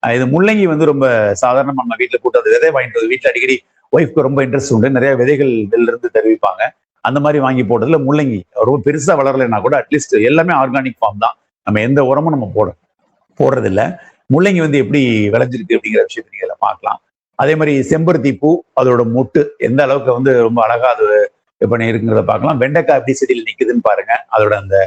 இது முள்ளங்கி வந்து ரொம்ப சாதாரணமா நம்ம வீட்டுல போட்டு அது விதை வாங்கிட்டு வீட்டுல அடிக்கடி ஒய்ஃப்க்கு ரொம்ப இன்ட்ரெஸ்ட் உண்டு, நிறைய விதைகள் வெளில இருந்து தெரிவிப்பாங்க. அந்த மாதிரி வாங்கி போட்டதுல முள்ளங்கி ரொம்ப பெருசா வளரலைன்னா கூட அட்லீஸ்ட் எல்லாமே ஆர்கானிக் ஃபார்ம் தான், நம்ம எந்த உரமும் நம்ம போடுறது இல்லை. முள்ளங்கி வந்து எப்படி விளைஞ்சிருக்கு அப்படிங்கிற விஷயத்த நீங்க பார்க்கலாம். அதே மாதிரி செம்பருத்தி பூ, அதோட மொட்டு எந்த அளவுக்கு வந்து ரொம்ப அழகா அது பண்ணி இருக்குங்கிறத பார்க்கலாம். வெண்டைக்காய் எப்படி செடியில் நிக்குதுன்னு பாருங்க. அதோட அந்த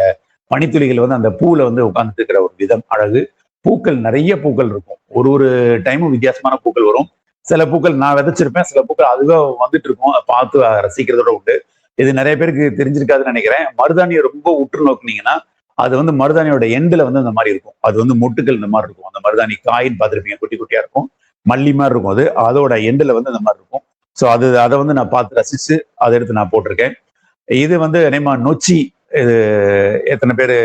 பனித்துளிகள் வந்து அந்த பூல வந்து உட்கார்ந்துட்டு இருக்கிற ஒரு விதம் அழகு. பூக்கள், நிறைய பூக்கள் இருக்கும், ஒரு டைமும் வித்தியாசமான பூக்கள் வரும். சில பூக்கள் நான் விதைச்சிருப்பேன், சில பூக்கள் அதுவே வந்துட்டு இருக்கும், அதை பார்த்து ரசிக்கிறதோட உண்டு. இது நிறைய பேருக்கு தெரிஞ்சிருக்காதுன்னு நினைக்கிறேன். மருதாணியை ரொம்ப உற்று நோக்குனீங்கன்னா அது வந்து மருதாணியோட எண்டில் வந்து அந்த மாதிரி இருக்கும், அது வந்து மொட்டுக்கள் இந்த மாதிரி இருக்கும். அந்த மருதாணி காயின்னு பார்த்துருப்பீங்க, குட்டி குட்டியா இருக்கும், மல்லி மாதிரி இருக்கும். அதோட எண்டில் வந்து அந்த மாதிரி இருக்கும். ஸோ அதை வந்து நான் பார்த்து ரசிச்சு அதை எடுத்து நான் போட்டிருக்கேன். இது வந்து நொச்சி, இது எத்தனை பேர்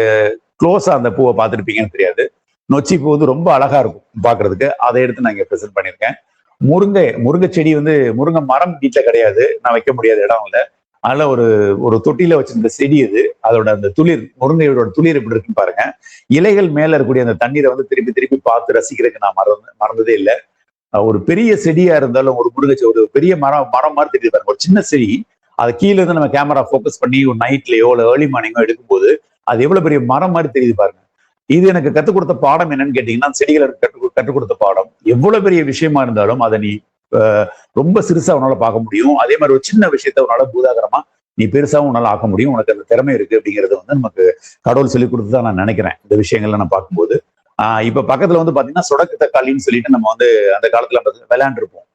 க்ளோஸா அந்த பூவை பார்த்துருப்பீங்கன்னு தெரியாது. நொச்சி பூ வந்து ரொம்ப அழகா இருக்கும் பார்க்கறதுக்கு, அதை எடுத்து நான் இங்கே ப்ரெசென்ட் பண்ணியிருக்கேன். முருங்கை செடி வந்து முருங்கை மரம் வீட்டில் கிடையாது, நான் வைக்க முடியாத இடம் இல்லை, அதனால ஒரு தொட்டியில வச்சிருந்த செடி இது. அதோட அந்த துளிர், முருங்கையோட துளிர் எப்படி இருக்குன்னு பாருங்க. இலைகள் மேல இருக்கக்கூடிய அந்த தண்ணீரை வந்து திருப்பி திருப்பி பார்த்து ரசிக்கிறதுக்கு நான் மறந்ததே இல்லை. ஒரு பெரிய செடியா இருந்தாலும் ஒரு ஒரு பெரிய மரம் மாதிரி தெரியுது பாருங்க, ஒரு சின்ன செடி, அதை கீழே இருந்து நம்ம கேமரா ஃபோக்கஸ் பண்ணி ஒரு நைட்லயோ இல்லை ஏர்லி மார்னிங்கோ எடுக்கும்போது அது எவ்வளவு பெரிய மரம் மாதிரி தெரியுது பாருங்க. இது எனக்கு கற்றுக் கொடுத்த பாடம் என்னன்னு கேட்டீங்கன்னா, செடிகளை கற்றுக் கொடுத்த பாடம், எவ்வளவு பெரிய விஷயமா இருந்தாலும் அதை நீ ரொம்ப சிறுசா உன்னால பார்க்க முடியும். அதே மாதிரி ஒரு சின்ன விஷயத்த உன்னால பூதாகரமா நீ பெருசாவும் உன்னால ஆக்க முடியும், உனக்கு அந்த திறமை இருக்கு அப்படிங்கறது வந்து நமக்கு கடவுள் சொல்லி கொடுத்துதான் நான் நினைக்கிறேன். இந்த விஷயங்கள்ல நான் பார்க்கும்போது இப்ப பக்கத்துல வந்து பாத்தீங்கன்னா சொடக்கு தக்காளின்னு சொல்லிட்டு நம்ம வந்து அந்த காலத்துல விளையாண்டுருப்போம்.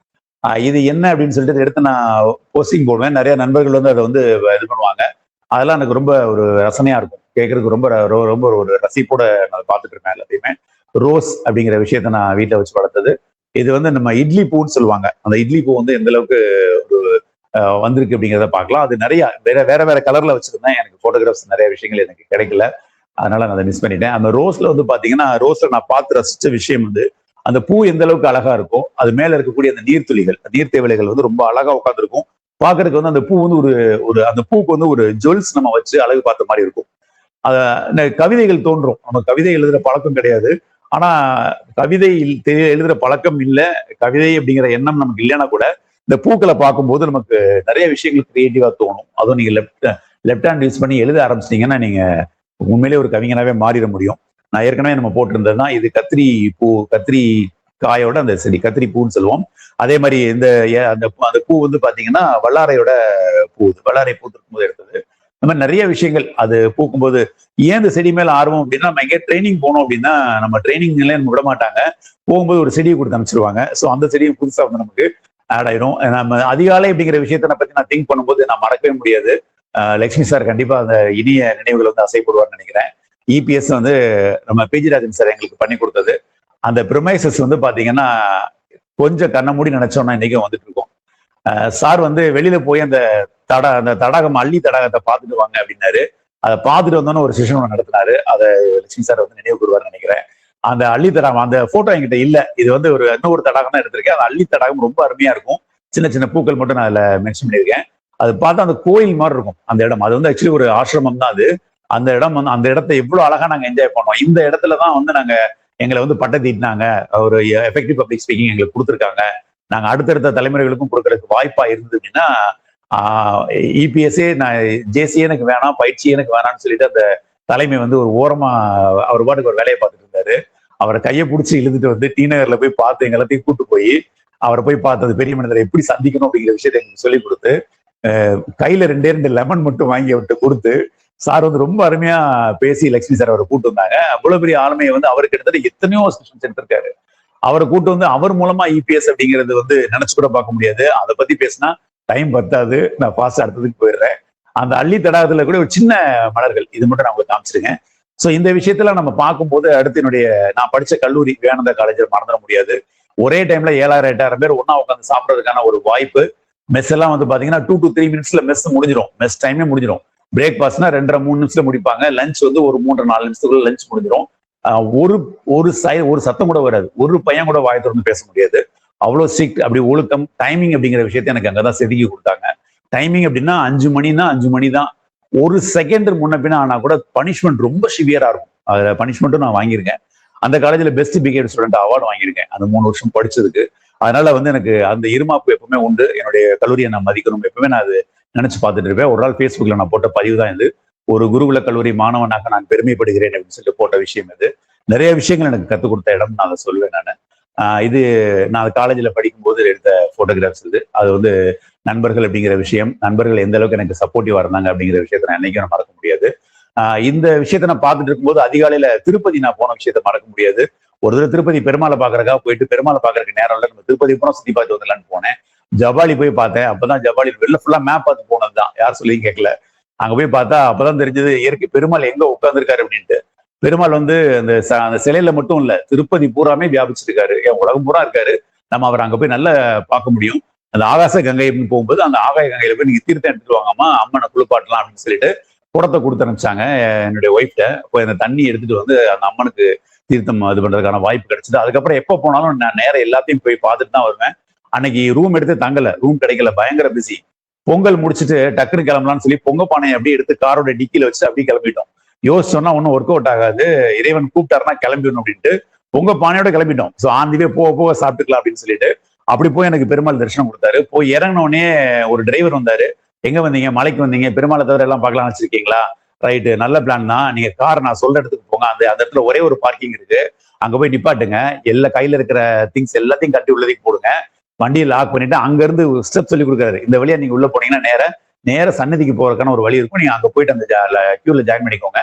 இது என்ன அப்படின்னு சொல்லிட்டு எடுத்து நான் போஸ்டிங் போடுவேன், நிறைய நண்பர்கள் வந்து அதை வந்து இது பண்ணுவாங்க. அதெல்லாம் எனக்கு ரொம்ப ஒரு ரசனையா இருக்கும், கேட்கறதுக்கு ரொம்ப ரொம்ப ஒரு ரசிப்போட நான் பார்த்துட்டு இருக்கேன் எல்லாத்தையுமே. ரோஸ் அப்படிங்கிற விஷயத்த நான் வீட்டில் வச்சு வளர்த்தது. இது வந்து நம்ம இட்லி பூன்னு சொல்லுவாங்க, அந்த இட்லி பூ வந்து எந்த அளவுக்கு ஒரு வந்திருக்கு அப்படிங்கிறத பார்க்கலாம். அது நிறைய வேற கலர்ல வச்சிருந்தேன், எனக்கு போட்டோகிராஃப்ஸ் நிறைய விஷயங்கள் எனக்கு கிடைக்கல, அதனால நான் அதை மிஸ் பண்ணிட்டேன். அந்த ரோஸ்ல வந்து பாத்தீங்கன்னா, ரோஸ்ல நான் பார்த்து ரசிச்ச விஷயம் வந்து அந்த பூ எந்த அளவுக்கு அழகா இருக்கும், அது மேல இருக்கக்கூடிய அந்த நீர்த்துளிகள், நீர்த்தேவலைகள் வந்து ரொம்ப அழகா உட்காந்துருக்கும். பாக்குறதுக்கு வந்து அந்த பூ வந்து ஒரு அந்த பூக்கு வந்து ஒரு ஜுவல்ஸ் நம்ம வச்சு அழகு பார்த்த மாதிரி இருக்கும். கவிதைகள் தோன்றும், நம்ம கவிதை எழுதுற பழக்கம் கிடையாது, ஆனா கவிதை எழுதுற பழக்கம் இல்லை, கவிதை அப்படிங்கிற எண்ணம் நமக்கு இல்லைன்னா கூட இந்த பூக்களை பார்க்கும்போது நமக்கு நிறைய விஷயங்கள் கிரியேட்டிவா தோணும். அதுவும் நீங்க லெஃப்ட் ஹேண்ட் யூஸ் பண்ணி எழுத ஆரம்பிச்சிட்டீங்கன்னா நீங்க உண்மையிலேயே ஒரு கவிஞனாவே மாறிட முடியும். நான் ஏற்கனவே நம்ம போட்டிருந்ததுதான், இது கத்திரி பூ, கத்திரி காயோட அந்த செடி கத்திரி பூன்னு சொல்லுவோம். அதே மாதிரி அந்த பூ வந்து பாத்தீங்கன்னா வல்லாரையோட பூ, வல்லாரை பூத்திருக்கும் போது எடுத்தது. இந்த மாதிரி நிறைய விஷயங்கள் அது பூக்கும்போது. ஏன் இந்த செடி மேல ஆர்வம் அப்படின்னா, நம்ம எங்கேயா ட்ரைனிங் போனோம் அப்படின்னா நம்ம ட்ரைனிங் நிலையம் விட மாட்டாங்க, போகும்போது ஒரு செடியை கொடுத்து அனுப்பிச்சிருவாங்க. ஸோ அந்த செடியை புதுசா வந்து நமக்கு ஆட் ஆயிரும். நம்ம அதிகாலை அப்படிங்கிற விஷயத்த பத்தி நான் திங்க் பண்ணும்போது நான் மறக்கவே முடியாது. லட்சுமி சார் கண்டிப்பா அந்த இனிய நினைவுகள் வந்து அசைப்படுவார்னு நினைக்கிறேன். இபிஎஸ் வந்து நம்ம பிஜி ராஜன் சார் எங்களுக்கு பண்ணி கொடுத்தது. அந்த ப்ரிமைசஸ் வந்து பாத்தீங்கன்னா கொஞ்சம் கண்ண மூடி நினைச்சோம்னா இன்னைக்கும் வந்துட்டு இருக்கோம். சார் வந்து வெளியில போய் அந்த தடாகம் அள்ளி தடாகத்தை பார்த்துட்டு வாங்க அப்படின்னாரு. அதை பார்த்துட்டு வந்தோன்னு ஒரு செஷன் நடத்தினாரு. அதை லட்சுமி சார் வந்து நினைவு கூறுவார்னு நினைக்கிறேன். அந்த அள்ளி தடாகம், அந்த போட்டோ என்கிட்ட இல்ல. இது வந்து இன்னொரு தடாகம் தான் எடுத்திருக்கேன். அந்த அள்ளி தடாகம் ரொம்ப அருமையா இருக்கும். சின்ன சின்ன பூக்கள் மட்டும் நான் அதுல மென்ஷன் பண்ணியிருக்கேன். அது பார்த்தா அந்த கோயில் மாதிரி இருக்கும் அந்த இடம். அது வந்து ஆக்சுவலி ஒரு ஆசிரமம் தான் அது. அந்த இடம் வந்து அந்த இடத்தை எவ்வளவு அழகா நாங்க என்ஜாய் பண்ணோம். இந்த இடத்துல தான் வந்து நாங்க எங்களை வந்து பட்டத்தீட்டினாங்க. ஒரு எஃபெக்டிவ் பப்ளிக் ஸ்பீக்கிங் எங்களுக்கு கொடுத்துருக்காங்க. நாங்க அடுத்தடுத்த தலைமுறைகளுக்கும் கொடுக்கறதுக்கு வாய்ப்பா இருந்தது அப்படின்னா இபிஎஸ்ஏ நான் ஜேசியே எனக்கு வேணாம், பயிற்சி எனக்கு வேணாம்னு சொல்லிட்டு அந்த தலைமை வந்து ஒரு ஓரமா அவர் பாட்டுக்கு ஒரு வேலையை பார்த்துட்டு இருந்தாரு. அவரை கையை பிடிச்சி இழுத்துட்டு வந்து டி நகர்ல போய் பார்த்து எங்க எல்லாத்தையும் கூட்டு போய் அவரை போய் பார்த்து அது பெரிய மனிதரை எப்படி சந்திக்கணும் அப்படிங்கிற விஷயத்தை எங்களுக்கு சொல்லிக் கொடுத்து கையில 2 லெமன் மட்டும் வாங்கி விட்டு கொடுத்து சார் வந்து ரொம்ப அருமையா பேசி லட்சுமி சார் அவரை கூட்டு வந்தாங்க. அவ்வளவு பெரிய ஆளுமையை வந்து அவர் கிட்டத்தட்ட எத்தனையோ செஞ்சிருக்காரு. அவரை கூட்டு வந்து அவர் மூலமா இபிஎஸ் அப்படிங்கிறது வந்து நினைச்சு கூட பார்க்க முடியாது. அதை பத்தி பேசினா டைம் பத்தாது. நான் ஃபாஸ்ட் அடுத்ததுக்கு போயிடுறேன். அந்த அள்ளி தடாகத்துல கூட ஒரு சின்ன மலர்கள், இது மட்டும் நான் உங்களுக்கு காமிச்சிருக்கேன். ஸோ இந்த விஷயத்துல நம்ம பார்க்கும்போது அடுத்து நான் படிச்ச கல்லூரி விவேகானந்தா காலேஜில் மறந்துட முடியாது. ஒரே டைம்ல 7000-8000 பேர் ஒன்னா உட்காந்து சாப்பிட்றதுக்கான ஒரு வாய்ப்பு. மெஸ் எல்லாம் வந்து பாத்தீங்கன்னா 2 to 3 மினிட்ஸ்ல மெஸ் முடிஞ்சிடும். மெஸ் டைமே முடிஞ்சிடும். பிரேக்ஃபாஸ்ட்னா 2.5-3 நிமிஷத்துல முடிப்பாங்க. லஞ்ச் வந்து ஒரு 3-4 நிமிஷத்துக்குள்ள லஞ்ச் முடிஞ்சிடும். ஒரு சத்தம் கூட வராது. ஒரு பையன் கூட வாயை திறந்து பேச முடியாது. அவ்வளவு ஸ்ட்ரிக்ட். அப்படி ஒழுக்கம், டைமிங் அப்படிங்கிற விஷயத்தை எனக்கு அங்கதான் செதுக்கி கொடுத்தாங்க. டைமிங் அப்படின்னா 5 மணினா 5 மணி தான். ஒரு செகண்ட் முன்ன பின்னா ஆனா கூட பனிஷ்மெண்ட் ரொம்ப சிவியரா இருக்கும். அதுல பனிஷ்மெண்ட்டும் நான் வாங்கியிருக்கேன். அந்த காலேஜ்ல பெஸ்ட் பிஹேவியர் ஸ்டூடெண்ட் அவார்டு வாங்கியிருக்கேன் அந்த 3 வருஷம் படிச்சதுக்கு. அதனால வந்து எனக்கு அந்த இருமாப்பு எப்பவுமே உண்டு. என்னுடைய கல்லூரியை நான் மதிக்கணும், எப்பவுமே நான் அது நினைச்சு பார்த்துட்டு இருப்பேன். ஒரு நாள் ஃபேஸ்புக்ல நான் போட்ட பதிவு தான் இது. ஒரு குருகுல கல்லூரி மாணவனாக நான் பெருமைப்படுகிறேன் அப்படின்னு சொல்லிட்டு போட்ட விஷயம் இது. நிறைய விஷயங்கள் எனக்கு கற்றுக் கொடுத்த இடம் நான் அதை சொல்லுவேன். இது நான் காலேஜில் படிக்கும்போது எடுத்த போட்டோகிராஃப்ஸ் இது. அது வந்து நண்பர்கள் அப்படிங்கிற விஷயம், நண்பர்கள் எந்த அளவுக்கு எனக்கு சப்போர்ட்டிவா இருந்தாங்க அப்படிங்கிற விஷயத்த நான் என்னைக்கும் மறக்க முடியாது. இந்த விஷயத்த நான் பார்த்துட்டு இருக்கும்போது அதிகாலையில திருப்பதி நான் போன விஷயத்த மறக்க முடியாது. ஒரு தடவை திருப்பதி பெருமாளை பாக்குறதுக்காக போயிட்டு பெருமாளை பாக்குறதுக்கு நேரம் இல்லை, நம்ம திருப்பதி போனோம் சுத்தி பார்த்து வந்துடலான்னு போனேன். ஜபாலி போய் பார்த்தேன். அப்பதான் ஜபாலி வெளில ஃபுல்லா மேப் பார்த்து போனதுதான், யார் சொல்லி கேட்கல. அங்க போய் பார்த்தா அப்பதான் தெரிஞ்சது இயற்கை பெருமாள் எங்க உட்கார்ந்துருக்காரு அப்படின்ட்டு. பெருமாள் வந்து அந்த சிலையில மட்டும் இல்ல, திருப்பதி பூராமே வியாபிச்சிருக்காரு. என் உலகம் பூரா இருக்காரு. நம்ம அவர் அங்க போய் நல்லா பார்க்க முடியும். அந்த ஆகாச கங்கை போகும்போது அந்த ஆகாய கங்கையில போய் நீங்க தீர்த்தம் எடுத்துட்டு வாங்கம்மா, அம்மனை குளிப்பாட்டலாம் அப்படின்னு சொல்லிட்டு குடத்தை கொடுத்து அனுப்பிச்சாங்க என்னுடைய ஒய்ஃப்ட. போய் அந்த தண்ணி எடுத்துட்டு வந்து அந்த அம்மனுக்கு தீர்த்தம் இது பண்றதுக்கான வாய்ப்பு கிடைச்சது. அதுக்கப்புறம் எப்போ போனாலும் நான் நேரம் எல்லாத்தையும் போய் பார்த்துட்டு தான் வருவேன். அன்னைக்கு ரூம் எடுத்து தங்கல, ரூம் கிடைக்கல, பயங்கர பிஸி. பொங்கல் முடிச்சுட்டு டக்குனு கிளம்பலாம்னு சொல்லி பொங்க பானையை அப்படியே எடுத்து காரோட டிக்கில வச்சு அப்படியே கிளம்பிட்டோம். யோசிச்சோன்னா ஒன்றும் ஒர்க் அவுட் ஆகாது, இறைவன் கூப்பிட்டாருன்னா கிளம்பிடணும் அப்படின்ட்டு பொங்க பானையோட கிளம்பிட்டோம். ஸோ ஆந்திவே போக போக சாப்பிட்டுக்கலாம் அப்படின்னு சொல்லிட்டு அப்படி போய் எனக்கு பெருமாள் தரிசனம் கொடுத்தாரு. போய் இறங்கினோடனே ஒரு டிரைவர் வந்தாரு. எங்க வந்தீங்க? மலைக்கு வந்தீங்க, பெருமாளை தவிர எல்லாம் பார்க்கலாம் வச்சிருக்கீங்களா? ரைட்டு, நல்ல பிளான் தான். நீங்க கார் நான் சொல்ற இடத்துக்கு போங்க, அந்த இடத்துல ஒரே ஒரு பார்க்கிங் இருக்கு, அங்க போய் நிப்பாட்டுங்க, எல்லா கையில இருக்கிற திங்ஸ் எல்லாத்தையும் கட்டி உள்ளதையும் போடுங்க, வண்டியை லாக் பண்ணிட்டு அங்க இருந்து ஸ்டெப் சொல்லி கொடுக்குறாரு. இந்த வழியா நீங்க உள்ள போனீங்கன்னா நேர சன்னதிக்கு போறதுக்கான ஒரு வழி இருக்கும், நீங்க அங்க போயிட்டு அந்த கியூல ஜாயின் பண்ணிக்கோங்க,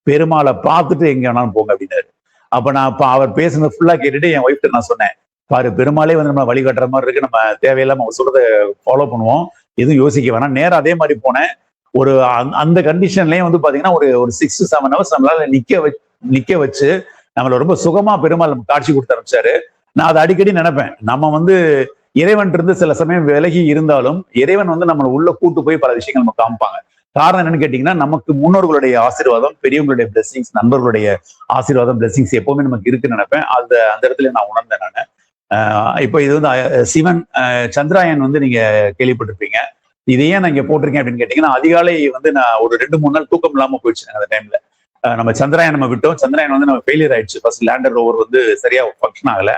பெருமாளை பார்த்துட்டு எங்க வேணாலும் போங்க அப்படின்னாரு. அப்ப நான் அவர் பேசுனது ஃபுல்லா கேட்டுட்டு என் ஒய்ஃப்ட்ட நான் சொன்னேன், பாரு பெருமாளே வந்து நம்ம வழிகாட்டுற மாதிரி இருக்கு, நம்ம தேவையில்லாம அவங்க சொல்றதை ஃபாலோ பண்ணுவோம், எதுவும் யோசிக்க வேணாம். நேரம் அதே மாதிரி போனேன். ஒரு அந்த கண்டிஷன்லயும் வந்து பாத்தீங்கன்னா ஒரு 6 to 7 hours நம்மளால நிக்க வச்சு நம்மள ரொம்ப சுகமா பெருமாள் காட்சி கொடுத்து ஆரம்பிச்சாரு. நான் அதை அடிக்கடி நினைப்பேன். நம்ம வந்து இறைவன் இருந்து சில சமயம் விலகி இருந்தாலும் இறைவன் வந்து நம்மளை உள்ள கூட்டு போய் பல விஷயங்கள் நம்ம காமிப்பாங்க. காரணம் என்னன்னு கேட்டீங்கன்னா, நமக்கு முன்னோர்களுடைய ஆசீர்வாதம், பெரியவங்களுடைய பிளெஸிங்ஸ், நண்பர்களுடைய ஆசீர்வாதம், பிளெஸிங்ஸ் எப்பவுமே நமக்கு இருக்குன்னு நினைப்பேன். அந்த இடத்துல நான் உணர்ந்தேன் நான். இப்போ இது வந்து சிவன் சந்திராயன் வந்து நீங்க கேள்விப்பட்டிருப்பீங்க. இதை ஏன் நான் இங்க போட்டிருக்கேன் அப்படின்னு கேட்டீங்கன்னா, அதிகாலை வந்து நான் ஒரு 2-3 நாள் தூக்கம் இல்லாம போயிடுச்சு அந்த டைம்ல. நம்ம சந்திராயன் நம்ம விட்டோம். சந்திராயன் வந்து நம்ம ஃபெயிலியர் ஆயிடுச்சு. ஃபர்ஸ்ட் லேண்டர் ரோவர் வந்து சரியா ஃபங்க்ஷன் ஆகல.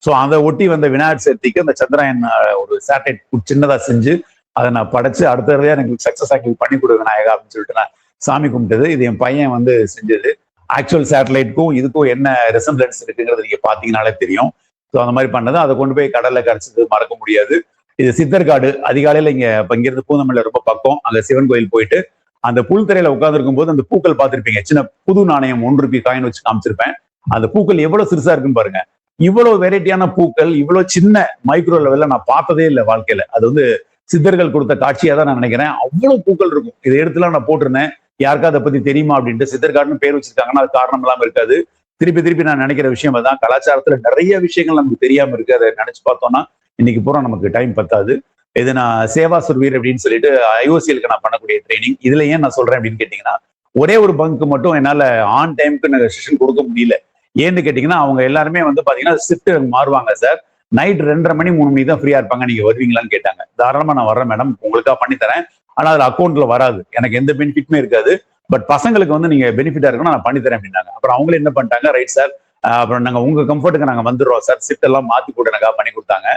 ஸோ அதை ஒட்டி வந்த விநாயகர் சதுர்த்திக்கு அந்த சந்திராயன் ஒரு சேட்டலைட் சின்னதா செஞ்சு அதை நான் படைச்சு அடுத்த தடவையா எனக்கு சக்சஸ் ஆக்கி பண்ணி கொடு விநாயகா அப்படின்னு சொல்லிட்டு நான் சாமி கும்பிட்டது. இது என் பையன் வந்து செஞ்சது. ஆக்சுவல் சேட்டலைட்டுக்கும் இதுக்கும் என்ன ரெசம்பிளன்ஸ் இருக்குங்கிறது நீங்க பாத்தீங்கன்னாலே தெரியும். ஸோ அந்த மாதிரி பண்ணது, அதை கொண்டு போய் கடல்ல கரைச்சது மறக்க முடியாது. இது சித்தர்காடு. அதிகாலையில இங்கிருந்து பூந்தமல்ல ரொம்ப பக்கம், அங்க சிவன் கோயில் போயிட்டு அந்த புல்தரையில உட்கார்ந்துருக்கும் போது அந்த பூக்கள் பார்த்திருப்பீங்க. சின்ன புது நாணயம் 1 ரூபாய் காயின் வச்சு காமிச்சிருப்பேன். அந்த பூக்கள் எவ்வளவு சிறுசா இருக்குன்னு பாருங்க. இவ்வளவு வெரைட்டியான பூக்கள் இவ்வளவு சின்ன மைக்ரோ லெவல்ல நான் பார்த்ததே இல்லை வாழ்க்கையில. அது வந்து சித்தர்கள் கொடுத்த காட்சியா தான் நான் நினைக்கிறேன். அவ்வளவு பூக்கள் இருக்கும். இதை எடுத்துலாம் நான் போட்டிருந்தேன். யாருக்கா அதை பத்தி தெரியுமா அப்படின்ட்டு. சித்தர்காடுன்னு பேர் வச்சிருக்காங்கன்னா அது காரணம் இல்லாம இருக்காது. திருப்பி நான் நினைக்கிற விஷயம் அதான். கலாச்சாரத்துல நிறைய விஷயங்கள் நமக்கு தெரியாம இருக்கு. அதை நினைச்சு பார்த்தோம்னா இன்னைக்கு பூரா நமக்கு டைம் பத்தாது. இது நான் சேவா சுர்வீர் அப்படின்னு சொல்லிட்டு ஐஓசிஎலுக்கு நான் பண்ணக்கூடிய ட்ரைனிங். இதுல ஏன் நான் சொல்றேன் அப்படின்னு கேட்டீங்கன்னா, ஒரே ஒரு பங்க் மட்டும் என்னால ஆன் டைமுக்கு செஷன் கொடுக்க முடியல. ஏன்னு கேட்டீங்கன்னா அவங்க எல்லாருமே வந்து பாத்தீங்கன்னா ஷிஃப்ட் மாறுவாங்க சார். நைட் 2:30 மணி 3 மணிக்கு தான் ஃப்ரீயா இருப்பாங்க, நீங்க வருவீங்களான்னு கேட்டாங்க. தாராளமா நான் வர்றேன் மேடம், உங்களுக்காக பண்ணி தரேன். ஆனா அதுல அக்கௌண்ட்ல வராது, எனக்கு எந்த பெனிஃபிட்டுமே இருக்காது. பட் பசங்களுக்கு வந்து நீங்க பெனிஃபிட்டா இருக்கணும், நான் பண்ணி தரேன் அப்படின்னாங்க. அப்புறம் அவங்களே என்ன பண்ணிட்டாங்க, ரைட் சார், அப்புறம் நாங்க உங்க கம்ஃபர்ட்டுக்கு நாங்க வந்துடுறோம் சார், ஷிஃப்ட் எல்லாம் மாத்தி கூட எனக்காக பண்ணி கொடுத்தாங்க.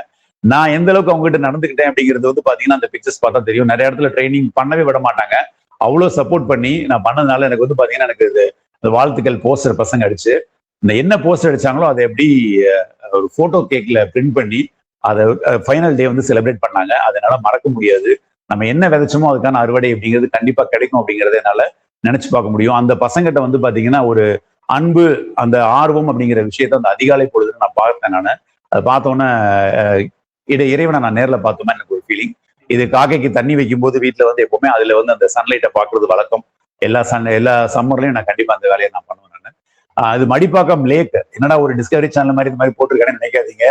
நான் எந்த அளவுக்கு அவங்க கிட்ட நடந்துக்கிட்டேன் அப்படிங்கிறது வந்து பாத்தீங்கன்னா அந்த பிக்சர்ஸ் பார்த்தா தெரியும். நிறைய இடத்துல ட்ரைனிங் பண்ணவே விட மாட்டாங்க, அவ்வளவு சப்போர்ட் பண்ணி நான் பண்ணதுனால எனக்கு வந்து பாத்தீங்கன்னா எனக்கு இது இந்த வாழ்த்துக்கள் போஸ்டர் பசங்க அடிச்சு, இந்த என்ன போஸ்டர் அடிச்சாங்களோ அதை எப்படி ஒரு போட்டோ கேக்ல பிரிண்ட் பண்ணி அதை ஃபைனல் டே வந்து செலிப்ரேட் பண்ணாங்க. அதனால மறக்க முடியாது. நம்ம என்ன விதைச்சோமோ அதுக்கான அறுவடை அப்படிங்கிறது கண்டிப்பா கிடைக்கும் அப்படிங்கறத என்னால நினைச்சு பார்க்க முடியும். அந்த பசங்கிட்ட வந்து பாத்தீங்கன்னா ஒரு அன்பு, அந்த ஆர்வம் அப்படிங்கிற விஷயத்த அந்த அதிகாலை பொழுதுன்னு நான் பார்த்தேன். நான் அதை பார்த்தோன்னே இறைவனை நான் நேரில் பார்த்தோம்னா எனக்கு ஒரு ஃபீலிங். இது காக்கைக்கு தண்ணி வைக்கும் போது வீட்டுல வந்து எப்பவுமே அதுல வந்து அந்த சன்லைட்டை பாக்குறது வழக்கம். எல்லா சம்மர்லயும் நான் கண்டிப்பா அந்த வேலையை நான் பண்ணுவேன். நான் அது மடிப்பாக்கம் லேக், என்னடா ஒரு டிஸ்கவரி சேனல் மாதிரி இந்த மாதிரி போட்டிருக்கானு நினைக்காதீங்க.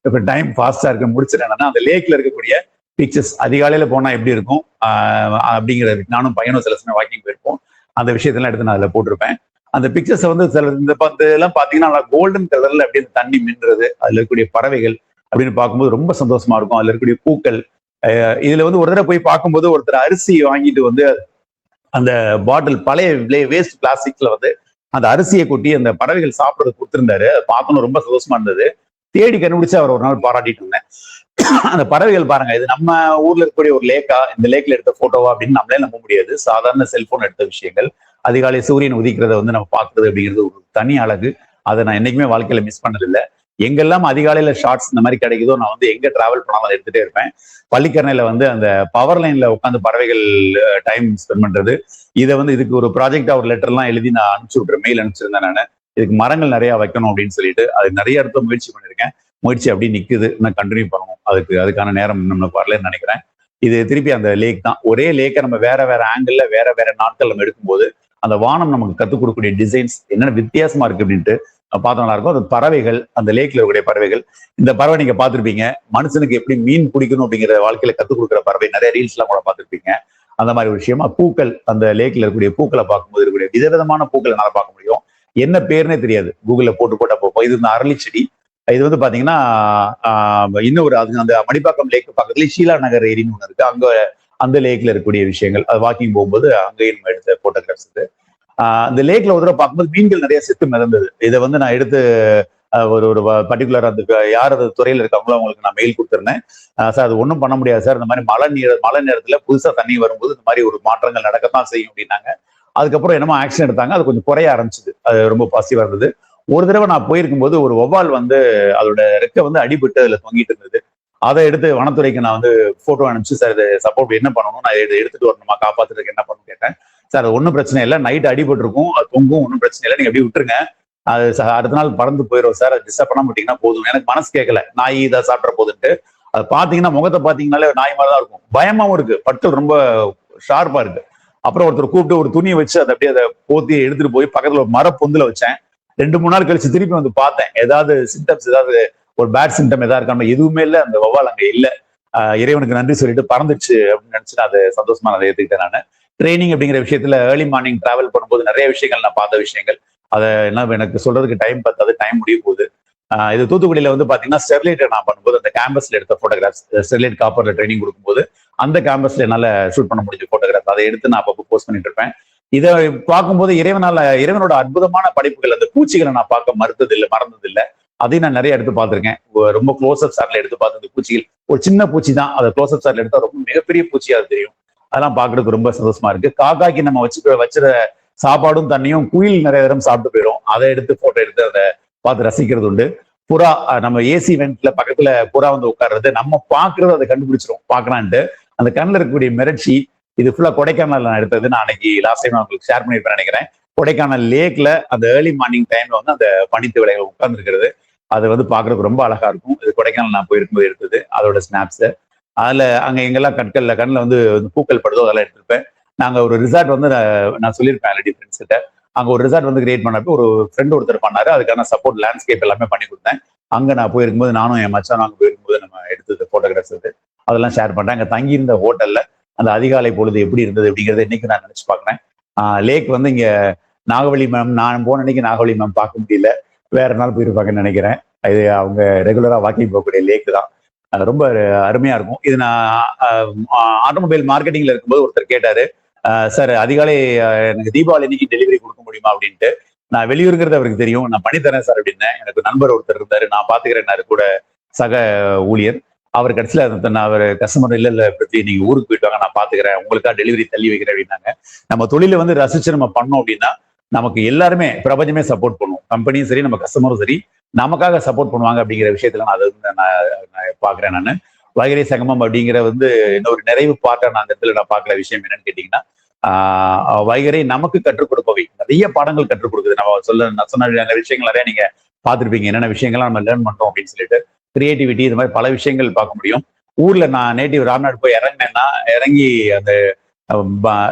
இப்ப டைம் ஃபாஸ்டா இருக்கு, முடிச்சிட்டேன். அந்த லேக்ல இருக்கக்கூடிய பிக்சர்ஸ் அதிகாலையில போனா எப்படி இருக்கும் அப்படிங்கிறது, நானும் பையனும் சில சமயம் வாக்கிங் போயிருப்போம், அந்த விஷயத்தெல்லாம் எடுத்து நான் அதுல போட்டிருப்பேன். அந்த பிக்சர்ஸ் வந்து சில இந்த எல்லாம் பாத்தீங்கன்னா கோல்டன் கலர்ல அப்படி தண்ணி மின்றது, அதுல இருக்கக்கூடிய பறவைகள் அப்படின்னு பார்க்கும்போது ரொம்ப சந்தோஷமா இருக்கும். அதுல இருக்கக்கூடிய பூக்கள், இதுல வந்து ஒரு தடவை போய் பார்க்கும்போது ஒருத்தர் அரிசி வாங்கிட்டு வந்து அந்த பாட்டில் பழைய வேஸ்ட் பிளாஸ்டிக்ல வந்து அந்த அரிசியை கொட்டி அந்த பறவைகள் சாப்பிட்றது கொடுத்திருந்தாரு. அதை பார்க்கணும் ரொம்ப சந்தோஷமா இருந்தது. தேடி கண்டுபிடிச்சு அவர் ஒரு நாள் பாராட்டிட்டு இருந்தேன். அந்த பறவைகள் பாருங்க, இது நம்ம ஊர்ல இருக்கக்கூடிய ஒரு லேக்கா, இந்த லேக்ல எடுத்த போட்டோவா அப்படின்னு நம்மளே நம்ப முடியாது. சாதாரண செல்போன் எடுத்த விஷயங்கள், அதிகாலை சூரியன் உதிக்கிறத வந்து நம்ம பார்க்கறது அப்படிங்கிறது ஒரு தனி அழகு. அதை நான் என்னைக்குமே வாழ்க்கையில மிஸ் பண்ணதில்லை. எங்கெல்லாம் அதிகாலையில ஷார்ட்ஸ் இந்த மாதிரி கிடைக்குதோ நான் வந்து எங்க டிராவல் பண்ணாலும் அதை எடுத்துட்டே இருப்பேன். பள்ளிக்கரணையில வந்து அந்த பவர் லைன்ல உட்காந்து பறவைகள் டைம் ஸ்பெண்ட் பண்றது, இதை வந்து இதுக்கு ஒரு ப்ராஜெக்டா ஒரு லெட்டர்லாம் எழுதி நான் அனுப்பிச்சு விட்றேன், மெயில் அனுப்பிச்சிருந்தேன். நான் இதுக்கு மரங்கள் நிறைய வைக்கணும் அப்படின்னு சொல்லிட்டு அது நிறைய இடத்துல முயற்சி பண்ணிருக்கேன். முயற்சி அப்படி நிக்குது, நான் கண்டினியூ பண்ணணும். அதுக்கான நேரம் நம்மளுக்கு வரலன்னு நினைக்கிறேன். இது திருப்பி அந்த லேக் தான், ஒரே லேக்கை நம்ம வேற வேற ஆங்கிள் வேற வேற நாட்கள் நம்ம எடுக்கும்போது அந்த வானம் நமக்கு கத்துக் கொடுக்கக்கூடிய டிசைன்ஸ் என்னென்ன வித்தியாசமா இருக்கு அப்படின்ட்டு பார்த்தா நல்லா இருக்கும். அது பறவைகள், அந்த லேக்ல இருக்கக்கூடிய பறவைகள். இந்த பறவை நீங்க பார்த்திருப்பீங்க, மனுஷனுக்கு எப்படி மீன் பிடிக்கணும் அப்படிங்கிற வாழ்க்கையில கத்துக் கொடுக்குற பறவை, நிறைய ரீல்ஸ் எல்லாம் கூட பார்த்திருப்பீங்க. அந்த மாதிரி ஒரு விஷயமா பூக்கள், அந்த லேக்ல இருக்கக்கூடிய பூக்களை பார்க்கும்போது இருக்கக்கூடிய விதவிதமான பூக்களை என்னால பார்க்க முடியும். என்ன பேருனே தெரியாது, கூகுள்ல போட்டு பார்ப்போம். இது இந்த அரளி செடி. இது வந்து பாத்தீங்கன்னா இன்னொரு அந்த மணிப்பாக்கம் லேக் பக்கத்துல ஷீலா நகர் ஏரின்னு ஒண்ணு இருக்கு, அங்க அந்த லேக்ல இருக்கக்கூடிய விஷயங்கள், அது வாக்கிங் போகும்போது அங்கேயும் எடுத்த போட்டோகிராஃப்ஸ் இது. அந்த லேக்ல ஒரு தடவை பார்க்கும்போது மீன்கள் நிறைய செத்து மிதந்தது. இதை வந்து நான் எடுத்து ஒரு பர்டிகுலர் அந்த யார் அது துறையில இருக்காங்களோ அவங்களுக்கு நான் மெயில் கொடுத்துருந்தேன். சார் அது ஒன்றும் பண்ண முடியாது சார், இந்த மாதிரி மழை நேரத்துல புதுசா தண்ணி வரும்போது இந்த மாதிரி ஒரு மாற்றங்கள் நடக்கத்தான் செய்யும் அப்படின்னாங்க. அதுக்கப்புறம் என்னமோ ஆக்ஷன் எடுத்தாங்க, அது கொஞ்சம் குறைய ஆரம்பிச்சது, அது ரொம்ப பாசிட்டிவா இருந்தது. ஒரு தடவை நான் போயிருக்கும்போது ஒரு வௌவால் வந்து அதோட ரெக்கை வந்து அடிபட்டு அதுல தொங்கிட்டு இருந்தது. அதை எடுத்து வனத்துறைக்கு நான் வந்து போட்டோ அனுப்பிச்சு, சார் இது சப்போர்ட் என்ன பண்ணணும், நான் எடுத்துட்டு வரணுமா, காப்பாத்துறதுக்கு என்ன பண்ணணும் கேட்டேன். சார் அது ஒன்றும் பிரச்சனை இல்லை, நைட் அடிபட்டு இருக்கும், அது தொங்கும், ஒன்றும் பிரச்சனை இல்லை, நீங்க எப்படி விட்டுருங்க, அது அடுத்த நாள் பறந்து போயிடும் சார், அது டிஸ்டர்ப் பண்ண மாட்டீங்கன்னா போதும். எனக்கு மனசு கேட்கல, நாய் இதை சாப்பிட்ற போதுன்ட்டு. அது பாத்தீங்கன்னா முகத்தை பாத்தீங்கன்னாலே நாய் மாதிரி தான் இருக்கும், பயமாவும் இருக்கு, பற்கள் ரொம்ப ஷார்ப்பா இருக்கு. அப்புறம் ஒருத்தர் கூப்பிட்டு ஒரு துணியை வச்சு அதை அப்படியே அதை போத்தி எடுத்துட்டு போய் பக்கத்துல ஒரு மர பொந்துல வச்சேன். 2-3 நாள் கழிச்சு திருப்பி வந்து பார்த்தேன், ஏதாவது சிம்டம்ஸ், ஏதாவது ஒரு பேட் சிம்டம் ஏதாவது இருக்காம, எதுவுமே இல்லை, அந்த வௌவால் அங்க இல்லை. இறைவனுக்கு நன்றி சொல்லிட்டு பறந்துச்சு அப்படின்னு நினைச்சு அதை சந்தோஷமா அதை ஏற்றுக்கிட்டேன். நான் ட்ரைனிங் அப்படிங்கிற விஷயத்துல ஏர்லி மார்னிங் டிராவல் பண்ணும்போது நிறைய விஷயங்கள் நான் பார்த்த விஷயங்கள், அதை என்ன எனக்கு சொல்றதுக்கு டைம் பத்தாது, டைம் முடிய போகுது. இது தூத்துக்குடியில வந்து பாத்தீங்கன்னா ஸ்டெர்லைட்டை நான் பண்ணும்போது அந்த கேம்பஸ்ல எடுத்த போட்டோகிராஃப்ஸ், ஸ்டெர்லைட் காப்பர்ல ட்ரைனிங் கொடுக்கும்போது அந்த கேம்பஸ்ல என்னால ஷூட் பண்ண முடிஞ்ச போட்டோகிராஃப், அதை எடுத்து நான் அப்பப்போ போஸ்ட் பண்ணிட்டு இருப்பேன். இதை பார்க்கும்போது இறைவனோட அற்புதமான படைப்புகள், அந்த பூச்சிகளை நான் பார்க்க மறந்ததில்லை. அதையும் நான் நிறைய எடுத்து பார்த்திருக்கேன். ரொம்ப க்ளோஸ்அப் ஷாட்ல எடுத்து பார்த்த பூச்சிகள், ஒரு சின்ன பூச்சி தான், அதை க்ளோஸ்அப் ஷாட்ல எடுத்தா ரொம்ப மிகப்பெரிய பூச்சியா அது தெரியும். அதெல்லாம் பார்க்கறதுக்கு ரொம்ப சந்தோஷமா இருக்கு. காக்காய்க்கு நம்ம வச்சுற சாப்பாடும் தண்ணியும் குயில் நிறைய நேரம் சாப்பிட்டு போயிடும், அதை எடுத்து போட்டோ எடுத்து அதை பார்த்து ரசிக்கிறது உண்டு. புறா, நம்ம ஏசி வெண்ட்ல பக்கத்துல புறா வந்து உட்கார்றது, நம்ம பாக்குறது அதை கண்டுபிடிச்சிரும் பார்க்கலான்ட்டு. அந்த கண்ணில் இருக்கக்கூடிய மிரட்சி, இது ஃபுல்லா கொடைக்கானல் நான் எடுத்தது. நான் அன்னைக்கு லாஸ்ட் டைம் உங்களுக்கு ஷேர் பண்ணிருப்பேன் நினைக்கிறேன். கொடைக்கானல் லேக்ல அந்த ஏர்லி மார்னிங் டைம்ல வந்து அந்த பனித்து விலைகள் உட்கார்ந்து இருக்கிறது, அது வந்து பாக்குறதுக்கு ரொம்ப அழகா இருக்கும். இது கொடைக்கானல் நான் போயிருக்கும்போது எடுத்தது, அதோட ஸ்னாப்ஸ். அதுல அங்க எங்கெல்லாம் கண்ணில் வந்து பூக்கள் படுதோ அதெல்லாம் எடுத்திருப்பேன். நாங்க ஒரு ரிசார்ட் வந்து நான் சொல்லியிருப்பேன் ஆல்ரெடி ஃப்ரெண்ட்ஸ் கிட்ட, அங்க ஒரு ரிசார்ட் வந்து கிரியேட் பண்ணப்போ ஒரு ஃப்ரெண்ட் ஒருத்தர் பண்ணாரு, அதுக்கான சப்போர்ட் லேண்ட்ஸ்கேப் எல்லாமே பண்ணி கொடுத்தேன். அங்க நான் போயிருக்கும்போது, நானும் என் மச்சான் அங்க போயிருக்கும்போது நம்ம எடுத்தது போட்டோகிராஃப்ஸ் அது அதெல்லாம் ஷேர் பண்றேன். அங்க தங்கியிருந்த ஹோட்டல்ல அந்த அதிகாலை பொழுது எப்படி இருந்தது அப்படிங்கறத இன்னைக்கு நான் நினைச்சு பாக்குறேன். லேக் வந்து இங்க நாகவழி மேம், நான் போன அன்னைக்கு நாகவழி மேம் பார்க்க முடியல. வேற நாள் போயிருப்பாங்கன்னு நினைக்கிறேன். இது அவங்க ரெகுலரா வாக்கிங் போகக்கூடிய லேக் தான். ரொம்ப அருமையா இருக்கும். இது நான் ஆட்டோமொபைல் மார்க்கெட்டிங்ல இருக்கும்போது ஒருத்தர் கேட்டாரு, சார் அதிகாலை எனக்கு தீபாவளி அன்னைக்கு டெலிவரி கொடுக்க முடியுமா அப்படின்ட்டு. நான் வெளியூருங்கிறது அவருக்கு தெரியும். நான் பண்ணி தரேன் சார் அப்படின்னேன். எனக்கு நண்பர் ஒருத்தர் இருந்தாரு, நான் பாத்துக்கிறேன் கூட சக ஊழியர். அவர் கடைசியில அவர் கஸ்டமர் இல்ல பத்தி நீங்க ஊருக்கு போயிட்டு வாங்க, நான் பாத்துக்கிறேன், உங்களுக்கா டெலிவரி தள்ளி வைக்கிறேன் அப்படின்னாங்க. நம்ம தொழில வந்து ரசிச்சு நம்ம பண்ணோம் அப்படின்னா நமக்கு எல்லாருமே பிரபஞ்சமே சப்போர்ட் பண்ணுவோம். கம்பெனியும் சரி, நம்ம கஸ்டமரும் சரி, நமக்காக சப்போர்ட் பண்ணுவாங்க அப்படிங்கிற விஷயத்துல நான் அதை வந்து நான் பாக்குறேன். நான் வைகரை சங்கமம் அப்படிங்கிற வந்து இன்னொரு நிறைவு பாட்டை நான் அந்த இடத்துல நான் பாக்குற விஷயம் என்னன்னு கேட்டீங்கன்னா, வைகரை நமக்கு கற்றுக் கொடுப்பவை நிறைய பாடங்கள் கற்றுக் கொடுக்குது. நான் சொன்ன நிறைய விஷயங்கள் நிறைய நீங்க பார்த்துருப்பீங்க, என்னென்ன விஷயங்கள்லாம் நம்ம லேர்ன் பண்றோம் அப்படின்னு சொல்லிட்டு. கிரியேட்டிவிட்டி, இது மாதிரி பல விஷயங்கள் பார்க்க முடியும். ஊர்ல நான் நேட்டிவ் ராம்நாடு போய் இறங்கினேன்னா, இறங்கி அந்த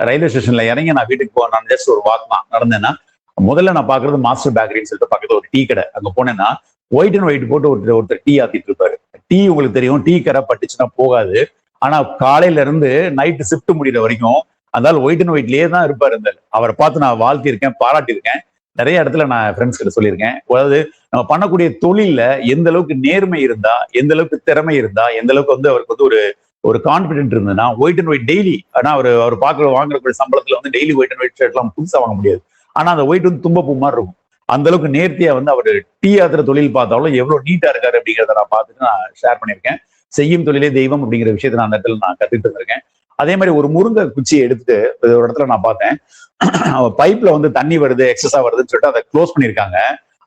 ரயில்வே ஸ்டேஷன்ல இறங்கி நான் வீட்டுக்கு போனேன், ஜஸ்ட் ஒரு வாக் தான் நடந்தேன்னா, முதல்ல நான் பாக்குறது மாஸ்டர் பேக்கரின்னு சொல்லிட்டு பக்கத்துல ஒரு டீ கடை. அங்க போனேன்னா ஒயிட் அண்ட் ஒயிட் போட்டு ஒருத்தர் டீ ஆத்திட்டு இருப்பாரு. டீ உங்களுக்கு தெரியும், டீ கடை பட்டுச்சுன்னா போகாது. ஆனா காலையில இருந்து நைட்டு ஷிஃப்ட் முடிகிற வரைக்கும் அந்த ஒயிட் அண்ட் ஒயிட்லயே தான் இருப்பாரு. அவரை பார்த்து நான் வாழ்த்திருக்கேன், பாராட்டியிருக்கேன். நிறைய இடத்துல நான் ஃப்ரெண்ட்ஸ் கிட்ட சொல்லியிருக்கேன். அதாவது நம்ம பண்ணக்கூடிய தொழில எந்த அளவுக்கு நேர்மை இருந்தா, எந்த அளவுக்கு திறமை இருந்தா, எந்த அளவுக்கு வந்து அவருக்கு வந்து ஒரு கான்பிடென்ட் இருந்ததுன்னா, ஒயிட் அண்ட் ஒயிட் டெய்லி, ஆனா அவர் வாங்குறக்கூடிய சம்பளத்துல வந்து daily white and white shirt எல்லாம் புதுசா வாங்க முடியாது. ஆனா அந்த ஒயிட் வந்து தும்பப்பூ மாதிரி இருக்கும். அந்த அளவுக்கு நேர்த்தியா வந்து அவர் டீ ஆத்துற தொழில் பார்த்தாலும் எவ்வளவு நீட்டா இருக்காரு அப்படிங்கிறத நான் பார்த்துட்டு நான் ஷேர் பண்ணியிருக்கேன். செய்யும் தொழிலே தெய்வம் அப்படிங்கிற விஷயத்த நான் அந்த இடத்துல நான் கத்துட்டு இருந்திருக்கேன். அதே மாதிரி ஒரு முருங்கை குச்சியை எடுத்துட்டு ஒரு இடத்துல நான் பார்த்தேன், பைப்ல வந்து தண்ணி வருது, எக்ஸஸா வருதுன்னு சொல்லிட்டு அதை க்ளோஸ் பண்ணியிருக்காங்க.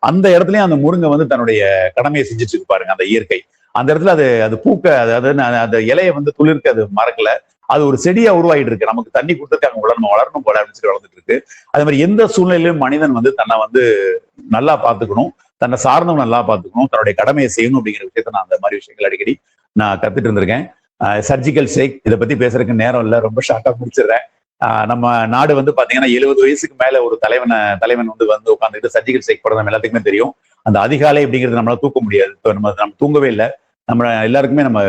அந்த இடத்துலயும் அந்த முருங்கை வந்து தன்னுடைய கடமையை செஞ்சுட்டு இருக்கு பாருங்க, அந்த இயற்கை. அந்த இடத்துல அது பூக்க, அதாவது அந்த இலையை வந்து துளிர்க்க அது மறக்கல, அது ஒரு செடியா உருவாகிட்டு இருக்கு. நமக்கு தண்ணி கொடுத்துருக்காங்க, வளரணும் போல அப்படின்னு சொல்லி வளர்ந்துட்டு இருக்கு. அதே மாதிரி எந்த சூழ்நிலையிலும் மனிதன் வந்து தன்னை வந்து நல்லா பார்த்துக்கணும், தன்னை சார்ந்தவன் நல்லா பார்த்துக்கணும், தன்னுடைய கடமையை செய்யணும் அப்படிங்கிற விஷயத்த நான் அந்த மாதிரி விஷயங்கள் அடிக்கடி நான் கத்துட்டு இருந்திருக்கேன். சர்ஜிக்கல் ஸ்ட்ரைக் இதை பத்தி பேசுறதுக்கு நேரம் இல்லை, ரொம்ப ஷார்ட்டா முடிச்சிடுறேன். நம்ம நாடு வந்து பாத்தீங்கன்னா 70 வயசுக்கு மேல ஒரு தலைவன் வந்து உட்காந்துட்டு சர்ஜிக்கல் ஸ்ட்ரைக் போடுறது நம்ம எல்லாத்துக்குமே தெரியும். அந்த அதிகாலை அப்படிங்கிறது நம்மளால தூக்க முடியாது. நம்ம தூங்கவே இல்லை. நம்ம எல்லாருக்குமே நம்ம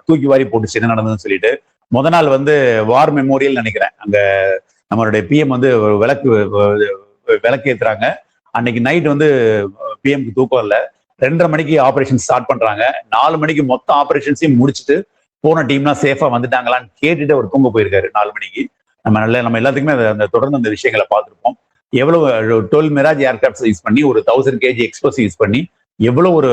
தூக்கி வாரி போட்டுச்சு என்ன நடந்ததுன்னு சொல்லிட்டு. முத நாள் வந்து வார் மெமோரியல் நினைக்கிறேன், அங்க நம்மளுடைய பிஎம் வந்து விளக்கு ஏத்துறாங்க. அன்னைக்கு நைட் வந்து பிஎம்க்கு தூக்கம் இல்லை. 2:30 மணிக்கு ஆபரேஷன் ஸ்டார்ட் பண்றாங்க. 4 மணிக்கு மொத்த ஆபரேஷன்ஸையும் முடிச்சுட்டு போன டீம்லாம் சேஃபா வந்துட்டாங்களான்னு கேட்டுட்டு அவர் தூங்க போயிருக்காரு 4 மணிக்கு. நம்ம எல்லாத்துக்குமே அந்த தொடர்ந்து அந்த விஷயங்களை பார்த்துருப்போம். எவ்வளவு 12 மிராஜ் ஏர்கிராப்ட்ஸ் யூஸ் பண்ணி, ஒரு 1000 kg எக்ஸ்பிளோஸ் யூஸ் பண்ணி எவ்வளவு ஒரு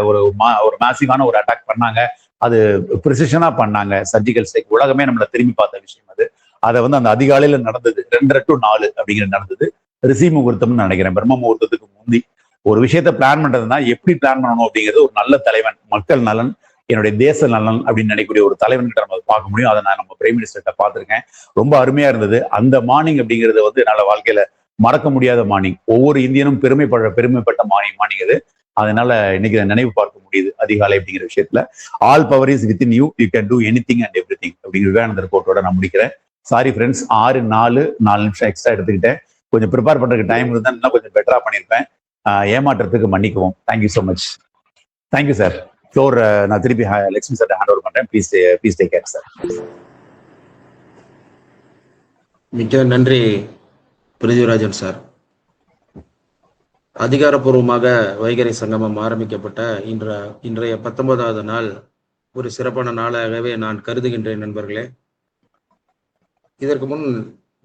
ஒரு மேசிவான ஒரு அட்டாக் பண்ணாங்க. அது பிரிசிஷனா பண்ணாங்க. சர்ஜிக்கல் ஸ்ட்ரைக் உலகமே நம்மள திரும்பி பார்த்த விஷயம் அது. அதை வந்து அந்த அதிகாலையில நடந்தது 2:30 to 4 அப்படிங்கிறது நடந்தது. ரிஷி முகூர்த்தம்னு நினைக்கிறேன், பிரம்ம முகூர்த்தத்துக்கு முந்தி. ஒரு விஷயத்த பிளான் பண்றதுன்னா எப்படி பிளான் பண்ணணும் அப்படிங்கிறது ஒரு நல்ல தலைவன், மக்கள் நலன், என்னுடைய தேச நலன் அப்படின்னு நினைக்கக்கூடிய ஒரு தலைவன் கிட்ட நம்ம பார்க்க முடியும். அதை நான் நம்ம பிரைம் மினிஸ்டர்கிட்ட பார்த்திருக்கேன். ரொம்ப அருமையா இருந்தது. அந்த மார்னிங் அப்படிங்கிறது வந்து என்னால வாழ்க்கையில மறக்க முடியாத மார்னிங். ஒவ்வொரு இந்தியனும் பெருமைப்பட்ட மார்னிங் அது. அதனால இன்னைக்கு நினைவு பார்க்க முடியுது அதிகாலை அப்படிங்கிற விஷயத்துல. All power is with in you, you can do anything and everything அப்படிங்கிற விவேகானந்தர் கோட்டோட நான் முடிக்கிறேன். சாரி ஃப்ரெண்ட்ஸ், 4 நிமிஷம் எக்ஸ்ட்ரா எடுத்துக்கிட்டேன். கொஞ்சம் ப்ரிப்பேர் பண்றதுக்கு டைம் இருந்தா இன்னும் கொஞ்சம் பெட்டரா பண்ணியிருப்பேன். ஏமாற்றத்துக்கு மன்னிக்குவோம். Thank you so much. Thank you sir. Floor நான் திருப்பி லக்ஷ்மி சார் ஹேண்ட் ஓவர் பண்றேன். Please take care sir. மிக்க நன்றி பிரிதிவிராஜன் சார். அதிகாரப்பூர்வமாக வைகரை சங்கமம் ஆரம்பிக்கப்பட்ட இன்றைய 19வது நாள் ஒரு சிறப்பான நாளாகவே நான் கருதுகின்றேன் நண்பர்களே. இதற்கு முன்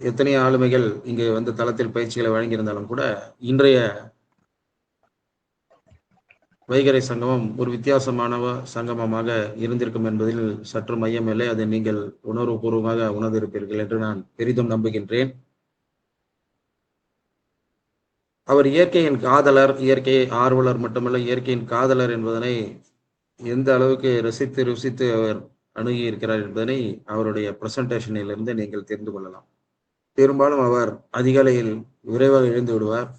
எத்தனை ஆளுமைகள் இங்கு வந்து தளத்தில் பயிற்சிகளை வழங்கியிருந்தாலும் கூட இன்றைய வைகரை சங்கமம் ஒரு வித்தியாசமான சங்கமமாக இருந்திருக்கும் என்பதில் சற்று மையமில்லை. அதை நீங்கள் உணர்வுபூர்வமாக உணர்ந்திருப்பீர்கள் என்று நான் பெரிதும் நம்புகின்றேன். அவர் இயற்கையின் காதலர், இயற்கை ஆர்வலர் மட்டுமல்ல, இயற்கையின் காதலர் என்பதனை எந்த அளவுக்கு ரசித்து ருசித்து அவர் அணுகி இருக்கிறார் என்பதனை அவருடைய பிரசன்டேஷனிலிருந்து நீங்கள் தெரிந்து கொள்ளலாம். பெரும்பாலும் அவர் அதிகாலையில் விரைவாக எழுந்து விடுவார்.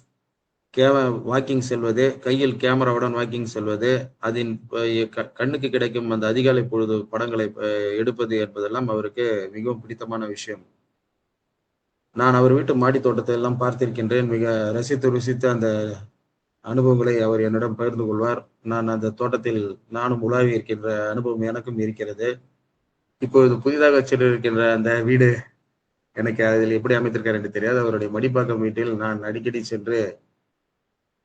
வாக்கிங் செல்வது, கையில் கேமராவுடன் வாக்கிங் செல்வது, அதன் கண்ணுக்கு கிடைக்கும் அந்த அதிகாலை பொழுது படங்களை எடுப்பது என்பதெல்லாம் அவருக்கு மிகவும் பிடித்தமான விஷயம். நான் அவர் வீட்டு மாடி தோட்டத்தை எல்லாம் பார்த்திருக்கின்றேன். மிக ரசித்து ருசித்து அந்த அனுபவங்களை அவர் என்னிடம் பகிர்ந்து கொள்வார். நான் அந்த தோட்டத்தில் நானும் உலாவி இருக்கின்ற அனுபவம் எனக்கும் இருக்கிறது. இப்பொழுது புதிதாக சென்றிருக்கின்ற அந்த வீடு எனக்கு அதில் எப்படி அமைத்திருக்கார் என்று தெரியாது. அவருடைய மடிப்பாக்கம் வீட்டில் நான் அடிக்கடி சென்று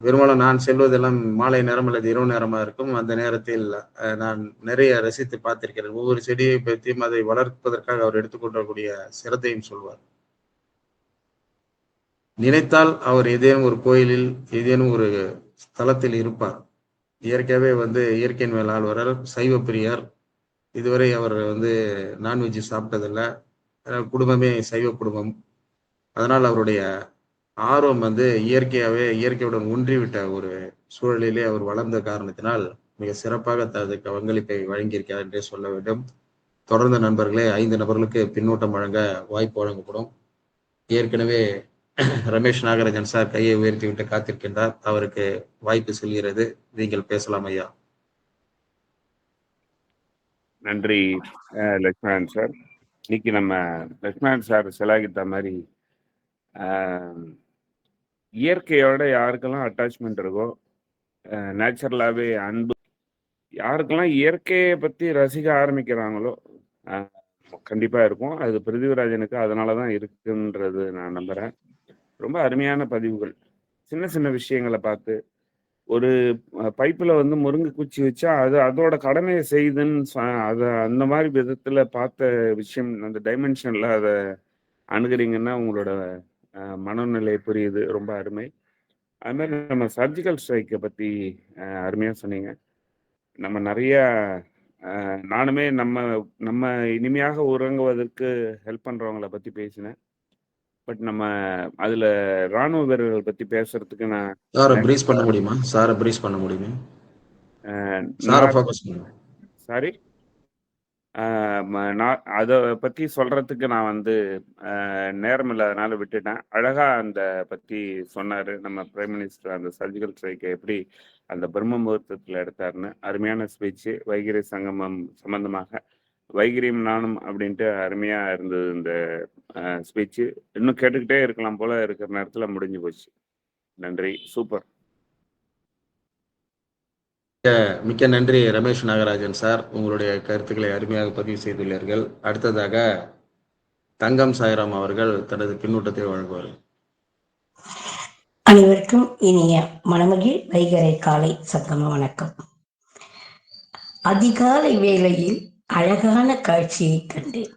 பெரும்பாலும் நான் செல்வதெல்லாம் மாலை நேரம் அல்லது இரவு நேரமா இருக்கும். அந்த நேரத்தில் நான் நிறைய ரசித்து பார்த்திருக்கிறேன். ஒவ்வொரு செடியை பற்றியும் அதை வளர்ப்பதற்காக அவர் எடுத்துக்கொள்ளக்கூடிய சிரத்தையும் சொல்வார். நினைத்தால் அவர் ஏதேனும் ஒரு கோயிலில் ஏதேனும் ஒரு ஸ்தலத்தில் இருப்பார். இயற்கையாகவே இயற்கையின் மேல் ஆழ்வரால் சைவ பிரியர். இதுவரை அவர் நான்வெஜ் சாப்பிட்டதில்லை. குடும்பமே சைவ குடும்பம். அதனால் அவருடைய ஆர்வம் இயற்கையாகவே இயற்கையுடன் ஒன்றிவிட்ட ஒரு சூழலிலே அவர் வளர்ந்த காரணத்தினால் மிக சிறப்பாக அதுக்கு பங்களிப்பை வழங்கியிருக்கிறார் என்றே சொல்ல வேண்டும். தொடர்ந்து நண்பர்களே 5 நபர்களுக்கு பின்னூட்டம் வழங்க வாய்ப்பு வழங்கப்படும். ஏற்கனவே ரமேஷ் நாகராஜன் சார் கையை உயர்த்தி விட்டு காத்திருக்கின்றார். அவருக்கு வாய்ப்பு செல்கிறது. நீங்கள் பேசலாம் ஐயா. நன்றி லட்சுமணன் சார். இன்னைக்கு நம்ம லட்சுமணன் சார் சிலாகித்த மாதிரி இயற்கையோட யாருக்கெல்லாம் அட்டாச்மெண்ட் இருக்கோ, நேச்சுரலாகவே அன்பு, யாருக்கெல்லாம் இயற்கையை பற்றி ரசிக்க ஆரம்பிக்கிறாங்களோ கண்டிப்பாக இருக்கும். அது பிருத்திவிராஜனுக்கு அதனால தான் இருக்குன்றது நான் நம்புகிறேன். ரொம்ப அருமையான பதிவுகள். சின்ன சின்ன விஷயங்களை பார்த்து, ஒரு பைப்பில் முருங்கை குச்சி வச்சா அது அதோட கடமையை செய்யுதுன்னு அதை அந்த மாதிரி விதத்தில் பார்த்த விஷயம், அந்த டைமென்ஷனில் அதை அணுகிறீங்கன்னா உங்களோட மனநிலை புரியுது. ரொம்ப அருமை. அது மாதிரி நம்ம சர்ஜிக்கல் ஸ்ட்ரைக்கை பற்றி அருமையாக சொன்னீங்க. நம்ம நிறைய நானுமே நம்ம இனிமையாக உறங்குவதற்கு ஹெல்ப் பண்ணுறவங்கள பற்றி பேசினேன். பட் நம்ம அதில் ராணுவ வீரர்கள் பற்றி பேசுறதுக்கு நான் பிரீஸ் பண்ண முடியுமா? சாரை பிரீஸ் பண்ண முடியுமா? சாரி, நான் அதை பற்றி சொல்கிறதுக்கு நான் நேரம் இல்லாதனால விட்டுட்டேன். அழகாக அந்த பற்றி சொன்னார் நம்ம பிரைம் மினிஸ்டர். அந்த சர்ஜிக்கல் ஸ்ட்ரைக்கை எப்படி அந்த பிரம்ம முகூர்த்தத்தில் எடுத்தாருன்னு அருமையான ஸ்பீச்சு. வைகிரி சங்கமம் சம்பந்தமாக வைகிரியும் நானும் அப்படின்ட்டு அருமையாக இருந்தது இந்த ஸ்பீச்சு. இன்னும் கேட்டுக்கிட்டே இருக்கலாம் போல இருக்கிற நேரத்தில் முடிஞ்சு போச்சு. நன்றி, சூப்பர். மிக்க நன்றி ரமேஷ் நாகராஜன் சார். உங்களுடைய கருத்துக்களை அருமையாக பதிவு செய்துள்ளீர்கள். அடுத்ததாக தங்கம் சாய்ராம் அவர்கள் தனது பின்னூட்டத்தை வழங்குவார். அனைவருக்கும் இனிய மனமகிழ் வைகறை காலை சங்கம வணக்கம். அதிகாலை வேளையில் அழகான காட்சியை கண்டேன்.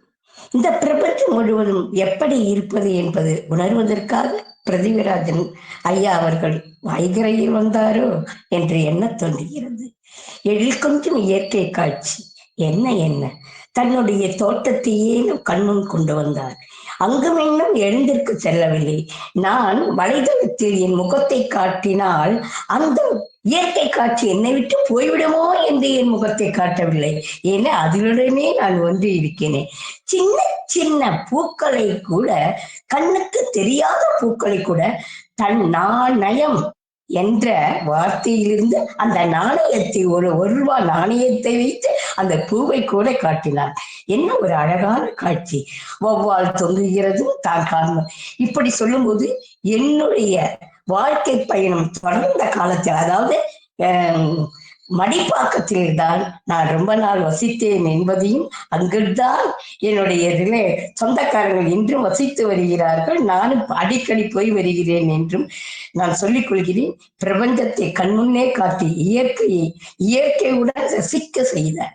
இந்த பிரபஞ்சம் முழுவதும் எப்படி இருப்பது என்பது உணர்வதற்காக பிருத்திவிராஜன் ஐயா அவர்கள் வைகரையில் வந்தாரோ என்று எண்ண தோன்றுகிறது. எழில் கொஞ்சம் இயற்கை காட்சி என்ன தன்னுடைய தோட்டத்தையே கண்முன் கொண்டு வந்தார். அங்கும் இன்னும் எழுந்திற்கு செல்லவில்லை. நான் வலைதளத்தில் என் முகத்தை காட்டினால் அந்த இயற்கை காட்சி என்னை விட்டு போய்விடுமோ என்று என் முகத்தை காட்டவில்லை. ஏன்னா அதிலுடனே நான் ஒன்றி இருக்கிறேன். சின்ன சின்ன பூக்களை கூட, கண்ணுக்கு தெரியாத பூக்களை கூட தன் நாணயம் என்ற வார்த்தையிலிருந்து அந்த நாணயத்தை ஒரு ரூபாய் நாணயத்தை வைத்து அந்த பூவை கூட காட்டினார். என்ன ஒரு அழகான காட்சி. வௌவால் தொங்குகிறது தான் காரணம். இப்படி சொல்லும்போது என்னுடைய வாழ்க்கை பயணம் தொடர்ந்த காலத்தில், அதாவது மடிப்பாக்கத்தில் தான் நான் ரொம்ப நாள் வசித்தேன் என்பதையும், அங்குதான் என்னுடைய இதிலே சொந்தக்காரர்கள் இன்றும் வசித்து வருகிறார்கள், நானும் அடிக்கடி போய் வருகிறேன் என்றும் நான் சொல்லிக் கொள்கிறேன். பிரபஞ்சத்தை கண்முன்னே காட்டி இயற்கையுடன் ரசிக்க செய்த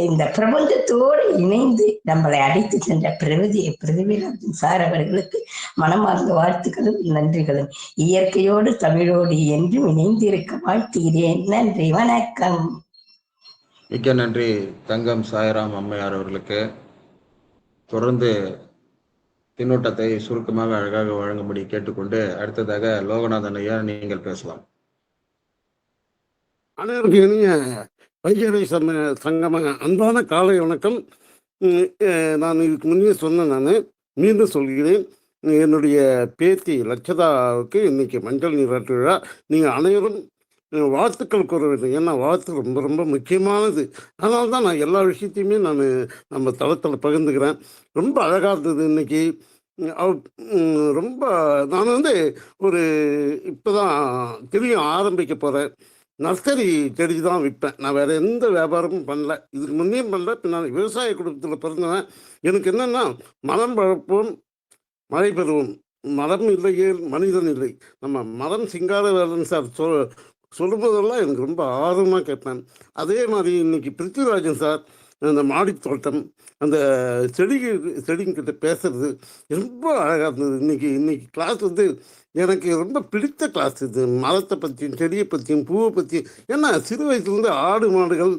இந்த பிரபஞ்சத்தோடு இணைந்து நம்மளை அழைத்து சென்ற பிருத்திவிராஜன் சார் அவர்களுக்கு மனமார்ந்த வாழ்த்துக்களும் நன்றிகளும். இயற்கையோடு தமிழோடு என்றும் இணைந்திருக்க வாழ்த்துகிறேன். நன்றி, வணக்கம். மிக்க நன்றி தங்கம் சாய்ராம் அம்மையார் அவர்களுக்கு. தொடர்ந்து பின்னூட்டத்தை சுருக்கமாக அழகாக வழங்கும்படி கேட்டுக்கொண்டு அடுத்ததாக லோகநாதன் ஐயா நீங்கள் பேசலாம். அனைவருக்கும் இனிய வைகறை சங்கம அன்பான காலை வணக்கம். நான் இதுக்கு முன்னே சொன்னேன், நான் மீண்டும் சொல்கிறேன். என்னுடைய பேத்தி லட்சதாவுக்கு இன்னைக்கு மஞ்சள் நீராட்டு விழா. நீங்கள் அனைவரும் வாழ்த்துக்கள் கூற வேண்டும். ஏன்னா வாழ்த்து ரொம்ப ரொம்ப முக்கியமானது. அதனால தான் நான் எல்லா விஷயத்தையுமே நம்ம தளத்தில் பகிர்ந்துக்கிறேன். ரொம்ப அழகாக இருந்தது இன்னைக்கு. ரொம்ப நான் ஒரு இப்போ தான் திரும்பியும் ஆரம்பிக்க போகிறேன். நர்சரி செடி தான் விற்பேன். நான் வேறு எந்த வியாபாரமும் பண்ணல, இதுக்கு முன்னேயும் பண்ணல. இப்போ நான் விவசாய குடும்பத்தில் பிறந்தவன். எனக்கு என்னென்னா மரம் வளர்ப்போம், மழை பெறுவோம், மரம் இல்லையே மனிதன் இல்லை. நம்ம மரம் சிங்காரவேலன் சார் சொல்லும்போதெல்லாம் எனக்கு ரொம்ப ஆர்வமாக கேட்பேன். அதே மாதிரி இன்னைக்கு பிருத்திவிராஜன் சார் அந்த மாடித் தோட்டம், அந்த செடிங்கிட்ட பேசுறது ரொம்ப அழகாக இருந்தது. இன்னைக்கு கிளாஸ் வந்து எனக்கு ரொம்ப பிடித்த கிளாஸ் இது. மரத்தை பற்றியும் செடியை பற்றியும் பூவை பற்றியும். ஏன்னா சிறு வயசுலேருந்து ஆடு மாடுகள்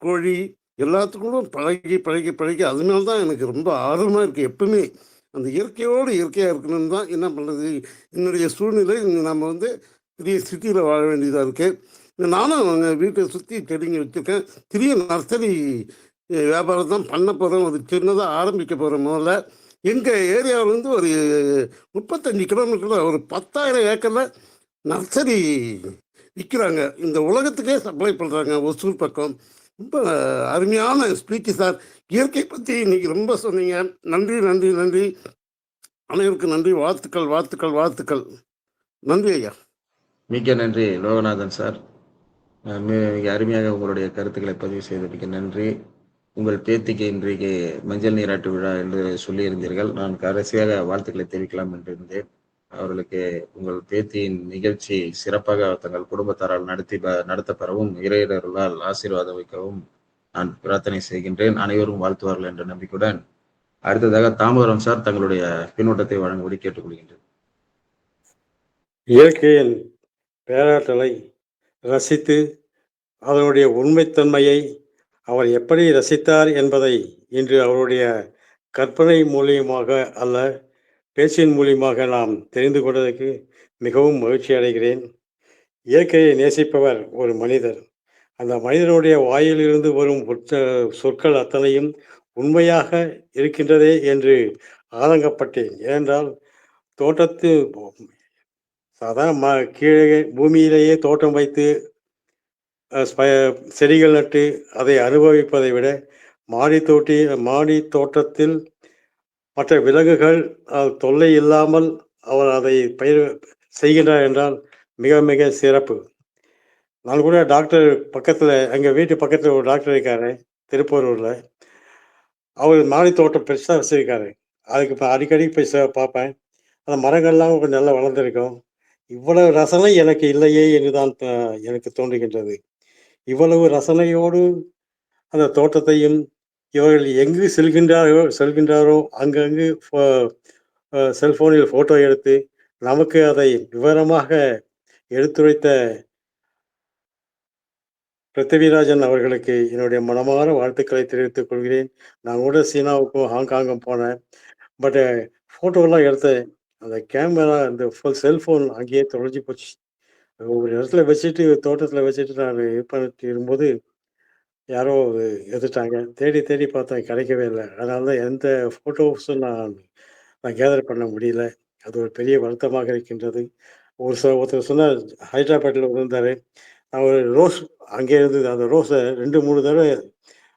கோழி எல்லாத்துக்கும் பழகி பழகி பழகி அதனால தான் எனக்கு ரொம்ப ஆர்வமாக இருக்குது. எப்பவுமே அந்த இயற்கையோடு இயற்கையாக இருக்கணும்னு தான். என்ன பண்ணுறது, என்னுடைய சூழ்நிலை நம்ம வந்து பெரிய சிட்டியில் வாழ வேண்டியதாக இருக்குது. நானும் எங்கள் வீட்டை சுற்றி செடிங்க வச்சுருக்கேன். பெரிய நர்சரி வியாபாரம் தான் பண்ண போகிறோம். அது சின்னதாக ஆரம்பிக்க போகிறோம். முதல்ல எங்கள் ஏரியாவிலேருந்து ஒரு 35 கிலோமீட்டரில் ஒரு 10,000 ஏக்கரில் நர்சரி விற்கிறாங்க. இந்த உலகத்துக்கே சப்ளை பண்ணுறாங்க. ஒசூர் பக்கம். ரொம்ப அருமையான ஸ்பீச்சு சார். இயற்கை பற்றி இன்னைக்கு ரொம்ப சொன்னீங்க. நன்றி நன்றி நன்றி. அனைவருக்கும் நன்றி. வாழ்த்துக்கள் வாழ்த்துக்கள் வாழ்த்துக்கள். நன்றி ஐயா. மிக்க நன்றி லோகநாதன் சார். மிக அருமையாக உங்களுடைய கருத்துக்களை பதிவு செய்ததுக்கு நன்றி. உங்கள் பேத்திக்கு இன்றைக்கு மஞ்சள் நீராட்டு விழா என்று சொல்லியிருந்தீர்கள். நான் கடைசியாக வாழ்த்துக்களை தெரிவிக்கலாம் என்று இருந்தேன். அவர்களுக்கு உங்கள் பேத்தியின் நிகழ்ச்சி சிறப்பாக தங்கள் குடும்பத்தாரால் நடத்தப்பெறவும் இறையர்களால் ஆசீர்வாதம் வைக்கவும் நான் பிரார்த்தனை செய்கின்றேன். அனைவரும் வாழ்த்துவார்கள் என்ற நம்பிக்கையுடன் அடுத்ததாக தாமோதரம் சார் தங்களுடைய பின்னூட்டத்தை வழங்கும்படி கேட்டுக்கொள்கின்றேன். இயற்கையின் பேராற்றலை ரசித்து அதனுடைய உண்மைத்தன்மையை அவர் எப்படி ரசித்தார் என்பதை இன்று அவருடைய கற்பனை மூலியமாக அல்ல, பேச்சின் மூலியமாக நாம் தெரிந்து கொண்டதற்கு மிகவும் மகிழ்ச்சி அடைகிறேன். இயற்கையை நேசிப்பவர் ஒரு மனிதர். அந்த மனிதனுடைய வாயிலிருந்து வரும் சொற்கள் அத்தனையும் உண்மையாக இருக்கின்றதே என்று ஆதங்கப்பட்டேன். ஏனென்றால் தோட்டத்து சாதாரண கீழே பூமியிலேயே தோட்டம் வைத்து செடிகள் நட்டு அதை அனுபவிப்பதை விட மாடி தோட்டத்தில் மற்ற விலங்குகள் தொல்லை இல்லாமல் அவர் அதை செய்கின்றார் என்றால் மிக மிக சிறப்பு. நான் கூட டாக்டர் பக்கத்தில், எங்கள் வீட்டு பக்கத்தில் ஒரு டாக்டர் இருக்காரு திருப்பூரூரில். அவர் மாடி தோட்டம் பெருசாக வச்சுருக்காரு. அதுக்கு இப்போ அடிக்கடி போய் பார்ப்பேன். அந்த மரங்கள்லாம் கொஞ்சம் நல்லா வளர்ந்துருக்கும். இவ்வளவு ரசனை எனக்கு இல்லையே என்றுதான் எனக்கு தோன்றுகின்றது. இவ்வளவு ரசனையோடு அந்த தோட்டத்தையும் இவர்கள் எங்கு செல்கின்றாரோ அங்கங்கு செல்போனில் போட்டோ எடுத்து நமக்கு அதை விவரமாக எடுத்துரைத்த பிருத்திவிராஜன் அவர்களுக்கு என்னுடைய மனமார வாழ்த்துக்களை தெரிவித்துக் கொள்கிறேன். நான் கூட சீனாவுக்கும் ஹாங்காங்கும் போனேன். பட் ஃபோட்டோலாம் எடுத்தேன். அந்த கேமரா, இந்த செல்ஃபோன் அங்கேயே தொலைஞ்சி போச்சு. ஒரு இடத்துல வச்சுட்டு, தோட்டத்தில் வச்சுட்டு நான் இது பண்ணிட்டு இருக்கும்போது யாரோ எடுத்துட்டாங்க. தேடி தேடி பார்த்தேன், கிடைக்கவே இல்லை. அதனால தான் எந்த ஃபோட்டோஸும் நான் கேதர் பண்ண முடியல. அது ஒரு பெரிய வருத்தமாக இருக்கின்றது. ஒருத்தர் சொன்னார், ஹைதராபாத்தில் இருந்தார். நான் ஒரு ரோஸ் அங்கே இருந்தது. அந்த ரோஸை 2-3 தடவை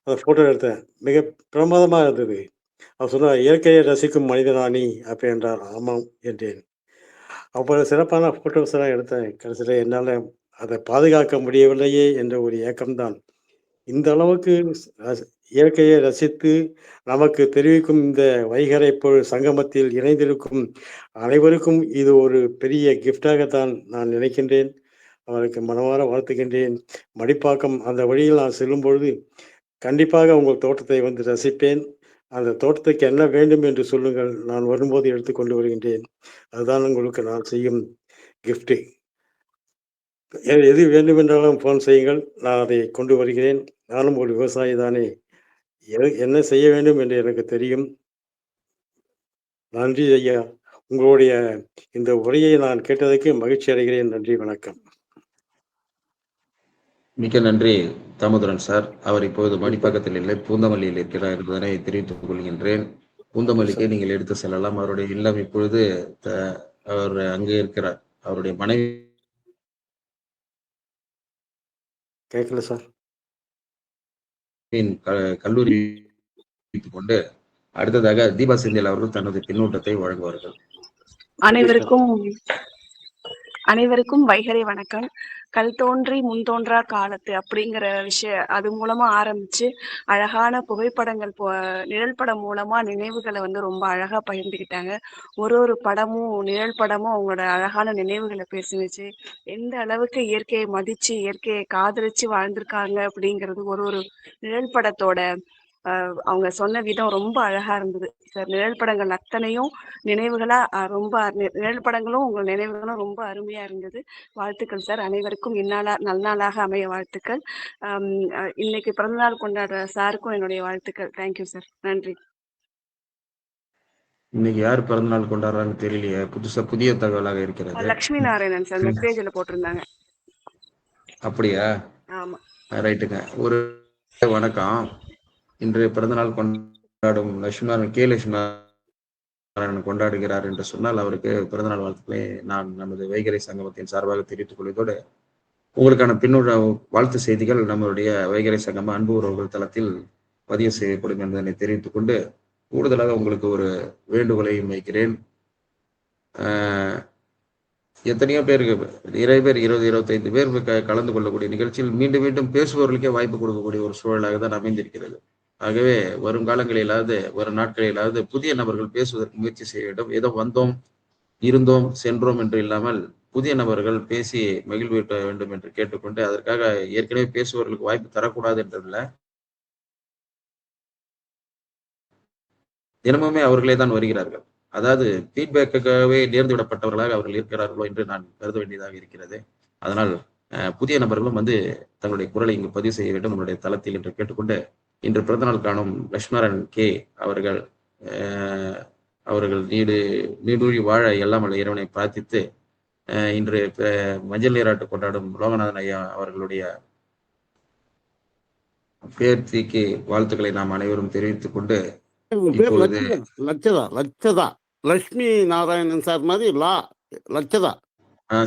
அந்த ஃபோட்டோ எடுத்தேன். மிக பிரமாதமாக இருந்தது. அவர் சொன்னார், இயற்கையை ரசிக்கும் மனிதனா நீ அப்படி என்றார். ஆமாம் என்றேன். அவ்வளோ சிறப்பான ஃபோட்டோஸ் எல்லாம் எடுத்தேன். கடைசியில் என்னால் அதை பாதுகாக்க முடியவில்லையே என்ற ஒரு ஏக்கம்தான். இந்த அளவுக்கு இயற்கையை ரசித்து நமக்கு தெரிவிக்கும் இந்த வைகறை சங்கமத்தில் இணைந்திருக்கும் அனைவருக்கும் இது ஒரு பெரிய கிஃப்டாகத்தான் நான் நினைக்கின்றேன். அவருக்கு மனமாற வாழ்த்துகின்றேன். மடிப்பாக்கம் அந்த வழியில் நான் செல்லும் பொழுது கண்டிப்பாக உங்கள் தோட்டத்தை வந்து ரசிப்பேன். அந்த தோட்டத்துக்கு என்ன வேண்டும் என்று சொல்லுங்கள், நான் வரும்போது எடுத்துக்கொண்டு வருகின்றேன். அதுதான் உங்களுக்கு நான் செய்யும் கிஃப்ட்டு. எது வேண்டுமென்றாலும் ஃபோன் செய்யுங்கள், நான் அதை கொண்டு வருகிறேன். நானும் ஒரு விவசாயி தானே, என்ன செய்ய வேண்டும் என்று எனக்கு தெரியும். நன்றி ஐயா. உங்களுடைய இந்த உரையை நான் கேட்டதற்கு மகிழ்ச்சி அடைகிறேன். நன்றி, வணக்கம். மிக்க நன்றி தாமோதரன் சார். அவர் இப்போது மடிப்பாக்கத்தில் இல்லை, பூந்தமல்லியில் இருக்கிறார் என்பதனை தெரிவித்துக் கொள்கின்றேன். பூந்தமல்லிக்கு நீங்கள் எடுத்து செல்லலாம். அவருடைய இல்லம் இப்பொழுது அவர் அங்கே இருக்கிறார். அவருடைய மனைவி கேட்கல சார். கல்லூரி கொண்டு அடுத்ததாக தீபா செந்தில் அவர்கள் தனது பின்னூட்டத்தை வழங்குவார்கள். அனைவருக்கும் வைகறை வணக்கம். கல் தோன்றி முன் தோன்றா காலத்து அப்படிங்கிற அது மூலமா ஆரம்பிச்சு அழகான புகைப்படங்கள் நிழல் படம் மூலமா நினைவுகளை ரொம்ப அழகா பகிர்ந்துக்கிட்டாங்க. ஒரு படமும் நிழல் படமும் அவங்களோட அழகான நினைவுகளை பேசினுச்சு. எந்த அளவுக்கு இயற்கையை மதிச்சு இயற்கையை காதலிச்சு வாழ்ந்திருக்காங்க அப்படிங்கிறது ஒரு நிழல் படத்தோட அவங்க சொன்ன விதம் ரொம்ப அழகா இருந்தது சார். நிழல் படங்கள் அத்தனையும் நினைவுகளா நிழல் படங்களும் உங்கள் நினைவுகளும் ரொம்ப அருமையா இருந்தது. வாழ்த்துக்கள் சார். அனைவருக்கும் நல்நாளாக அமைய வாழ்த்துக்கள். இன்னைக்கு பிறந்தநாள் கொண்டாடுற சாருக்கும் என்னுடைய வாழ்த்துக்கள். Thank you sir. நன்றி. இன்னைக்கு யார் பிறந்தநாள் கொண்டாடுறான்னு தெரியலையே, புதிய தகவலாக இருக்கிறது. லட்சுமி நாராயணன் சார் மெசேஜ்ல போட்டிருந்தாங்க. அப்படியா? ஆமா, ரைட்டுங்க. ஒரு வணக்கம். இன்று பிறந்தநாள் கொண்டாடும் லட்சுமி நாராயணன் கொண்டாடுகிறார் என்று சொன்னால் அவருக்கு பிறந்தநாள் வாழ்த்துக்களை நான் நமது வைகறை சங்கமத்தின் சார்பாக தெரிவித்துக் கொள்வதோடு உங்களுக்கான பின்னூட்ட வாழ்த்து செய்திகள் நம்மளுடைய வைகறை சங்கம அன்பு உறவுகள் தளத்தில் பதிவு செய்யப்படும் என்பதனை தெரிவித்துக் கொண்டு கூடுதலாக உங்களுக்கு ஒரு வேண்டுகோளையும் வைக்கிறேன். எத்தனையோ பேருக்கு நிறைய பேர் 20-25 பேர் கலந்து கொள்ளக்கூடிய நிகழ்ச்சியில் மீண்டும் மீண்டும் பேசுபவர்களுக்கே வாய்ப்பு கொடுக்கக்கூடிய ஒரு சூழலாக தான் அமைந்திருக்கிறது. ஆகவே வரும் காலங்களிலாவது வரும் நாட்களிலாவது புதிய நபர்கள் பேசுவதற்கு முயற்சி செய்ய வேண்டும். ஏதோ வந்தோம் இருந்தோம் சென்றோம் என்று இல்லாமல் புதிய நபர்கள் பேசி மகிழ்விக்க வேண்டும் என்று கேட்டுக்கொண்டு, அதற்காக ஏற்கனவே பேசுபவர்களுக்கு வாய்ப்பு தரக்கூடாது என்றில்லை, தினமுமே அவர்களே தான் வருகிறார்கள். அதாவது ஃபீட்பேக்காகவே நேர்ந்து விடப்பட்டவர்களாக அவர்கள் இருக்கிறார்களோ என்று நான் கருத வேண்டியதாக இருக்கிறது. அதனால் புதிய நபர்களும் தங்களுடைய குரலை இங்கு பதிவு செய்ய வேண்டும் நம்முடைய தளத்தில் என்று கேட்டுக்கொண்டு, இன்று பிறந்தநாள் காணும் லட்சுமணன் கே அவர்கள் நீடூழி வாழ எல்லாம் அல்ல இறைவனை பிரார்த்தித்து, இன்று மஞ்சள் நீராட்டு கொண்டாடும் லோகநாதன் ஐயா அவர்களுடைய பேர்த்திக்கு வாழ்த்துக்களை நாம் அனைவரும் தெரிவித்துக் கொண்டு, லட்சதா லட்சுமி நாராயணன் சார் மாதிரி லட்சதா.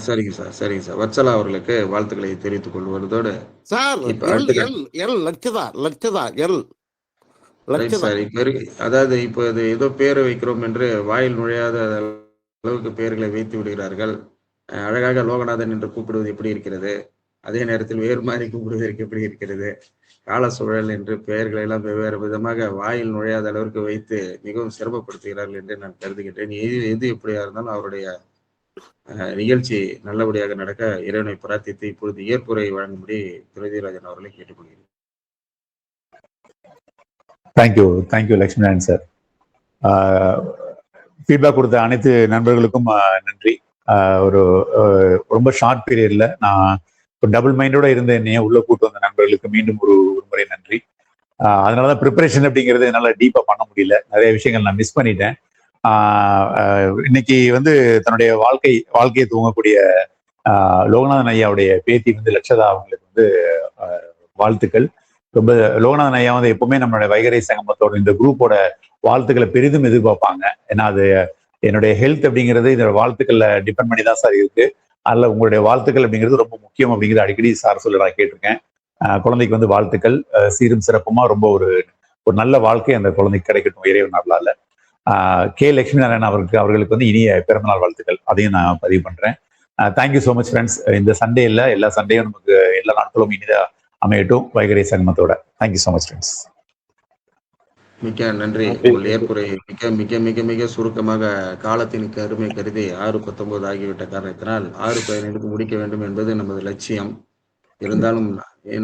சரிங்க சார். வத்சலா அவர்களுக்கு வாழ்த்துக்களை தெரிவித்துக் கொள்வதோடு சார் அதாவது இப்போ இது ஏதோ பேர் வைக்கிறோம் என்று வாயில் நுழையாத அளவுக்கு பெயர்களை வைத்து விடுகிறார்கள். அழகாக லோகநாதன் என்று கூப்பிடுவது எப்படி இருக்கிறது, அதே நேரத்தில் வேறு மாதிரி கூப்பிடுவதற்கு எப்படி இருக்கிறது, கால சூழல் என்று பெயர்களை எல்லாம் வெவ்வேறு விதமாக வாயில் நுழையாத அளவிற்கு வைத்து மிகவும் சிரமப்படுத்துகிறார்கள் என்று நான் கருதுகின்றேன். எது எப்படியா இருந்தாலும் அவருடைய நிகழ்ச்சி நல்லபடியாக நடக்க இறைவனை பிரார்த்தித்து இப்பொழுது ஏற்புரை வழங்கும்படி துரைதீராஜன் அவர்களை கேட்டுக்கொள்கிறேன். Thank you Lakshminarayanan sir. ஃபீட்பேக் கொடுத்த அனைத்து நண்பர்களுக்கும் நன்றி. ஒரு ரொம்ப ஷார்ட் பீரியட்ல நான் டபுள் மைண்டோட இருந்த என்னைய உள்ள கூட்டு வந்த நண்பர்களுக்கு மீண்டும் ஒரு முறை நன்றி. அதனாலதான் ப்ரிப்பரேஷன் அப்படிங்கிறது என்னால டீப்பா பண்ண முடியல. நிறைய விஷயங்கள் நான் மிஸ் பண்ணிட்டேன். இன்னைக்கு தன்னுடைய வாழ்க்கையை தூங்கக்கூடிய லோகநாதன் ஐயாவுடைய பேத்தி லட்சதா அவங்களுக்கு வாழ்த்துக்கள். ரொம்ப லோகநாதன் ஐயா எப்பவுமே நம்மளுடைய வைகறை சங்கமத்தோட இந்த குரூப்போட வாழ்த்துக்களை பெரிதும் எதிர்பார்ப்பாங்க. ஏன்னா அது என்னுடைய ஹெல்த் அப்படிங்கிறது இதோட வாழ்த்துக்கள்ல டிபெண்ட் பண்ணி தான் சார் இருக்கு. அதில் உங்களுடைய வாழ்த்துக்கள் அப்படிங்கிறது ரொம்ப முக்கியம் அப்படிங்கிறது அடிக்கடி சார் சொல்ல நான் கேட்டிருக்கேன். குழந்தைக்கு வாழ்த்துக்கள் சீரும் சிறப்புமா ரொம்ப ஒரு நல்ல வாழ்க்கை அந்த குழந்தைக்கு கிடைக்கட்டும் இறைவன் நாளால. கே லட்சுமி நாராயணன் அவர்களுக்கு இனிய பிறந்தநாள் வாழ்த்துக்கள், அதையும் நான் பதிவு பண்றேன். Thank you so much friends. இந்த சண்டே இல்லை, எல்லா சண்டேயும் நமக்கு எல்லா நாட்களும் இனிதா அமையட்டும் வைகறை சங்கமத்தோட. Thank you so much friends. மிக்க நன்றி. உங்கள் ஏற்புரை மிக மிக மிக மிக சுருக்கமாக காலத்தின் கருமை கருதி 6:19 ஆகிவிட்ட காரணத்தினால் 6:15 முடிக்க வேண்டும் என்பது நமது லட்சியம். இருந்தாலும்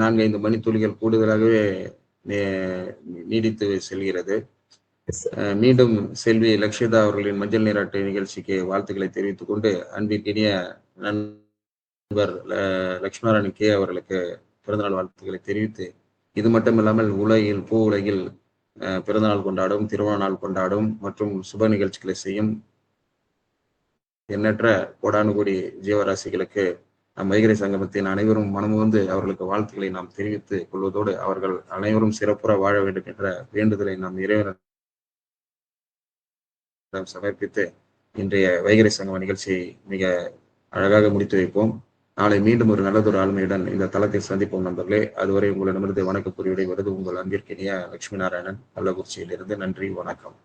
4-5 மணித்துளிகள் கூடுதலாகவே நீடித்து செல்கிறது. மீண்டும் செல்வி லட்சிதா அவர்களின் மஞ்சள் நீராட்டு நிகழ்ச்சிக்கு வாழ்த்துக்களை தெரிவித்துக் கொண்டு, அன்பிற்கினிய நண்பர் லட்சுமணன் கே அவர்களுக்கு பிறந்தநாள் வாழ்த்துக்களை தெரிவித்து, இது மட்டுமில்லாமல் பூ உலகில் பிறந்தநாள் கொண்டாடும், திருமண நாள் கொண்டாடும் மற்றும் சுப நிகழ்ச்சிகளை செய்யும் எண்ணற்ற கோடானுகோடி ஜீவராசிகளுக்கு நம் வைகறை சங்கமத்தின் அனைவரும் மனமுவந்து அவர்களுக்கு வாழ்த்துக்களை நாம் தெரிவித்துக் கொள்வதோடு, அவர்கள் அனைவரும் சிறப்புற வாழ வேண்டும் என்ற வேண்டுதலை நாம் இறைவனிடம் சமர்ப்பித்து இன்றைய வைகறை சங்கம நிகழ்ச்சியை மிக அழகாக முடித்து வைப்போம். நாளை மீண்டும் ஒரு நல்லதொரு ஆளுமையுடன் இந்த தளத்தில் சந்திப்போம் நண்பர்களே. அதுவரை உங்களிடமிருந்து வணக்க கூறி விடைபெறுவது உங்கள் அன்பிற்கினிய லட்சுமி நாராயணன் கள்ளக்குறிச்சியிலிருந்து. நன்றி, வணக்கம்.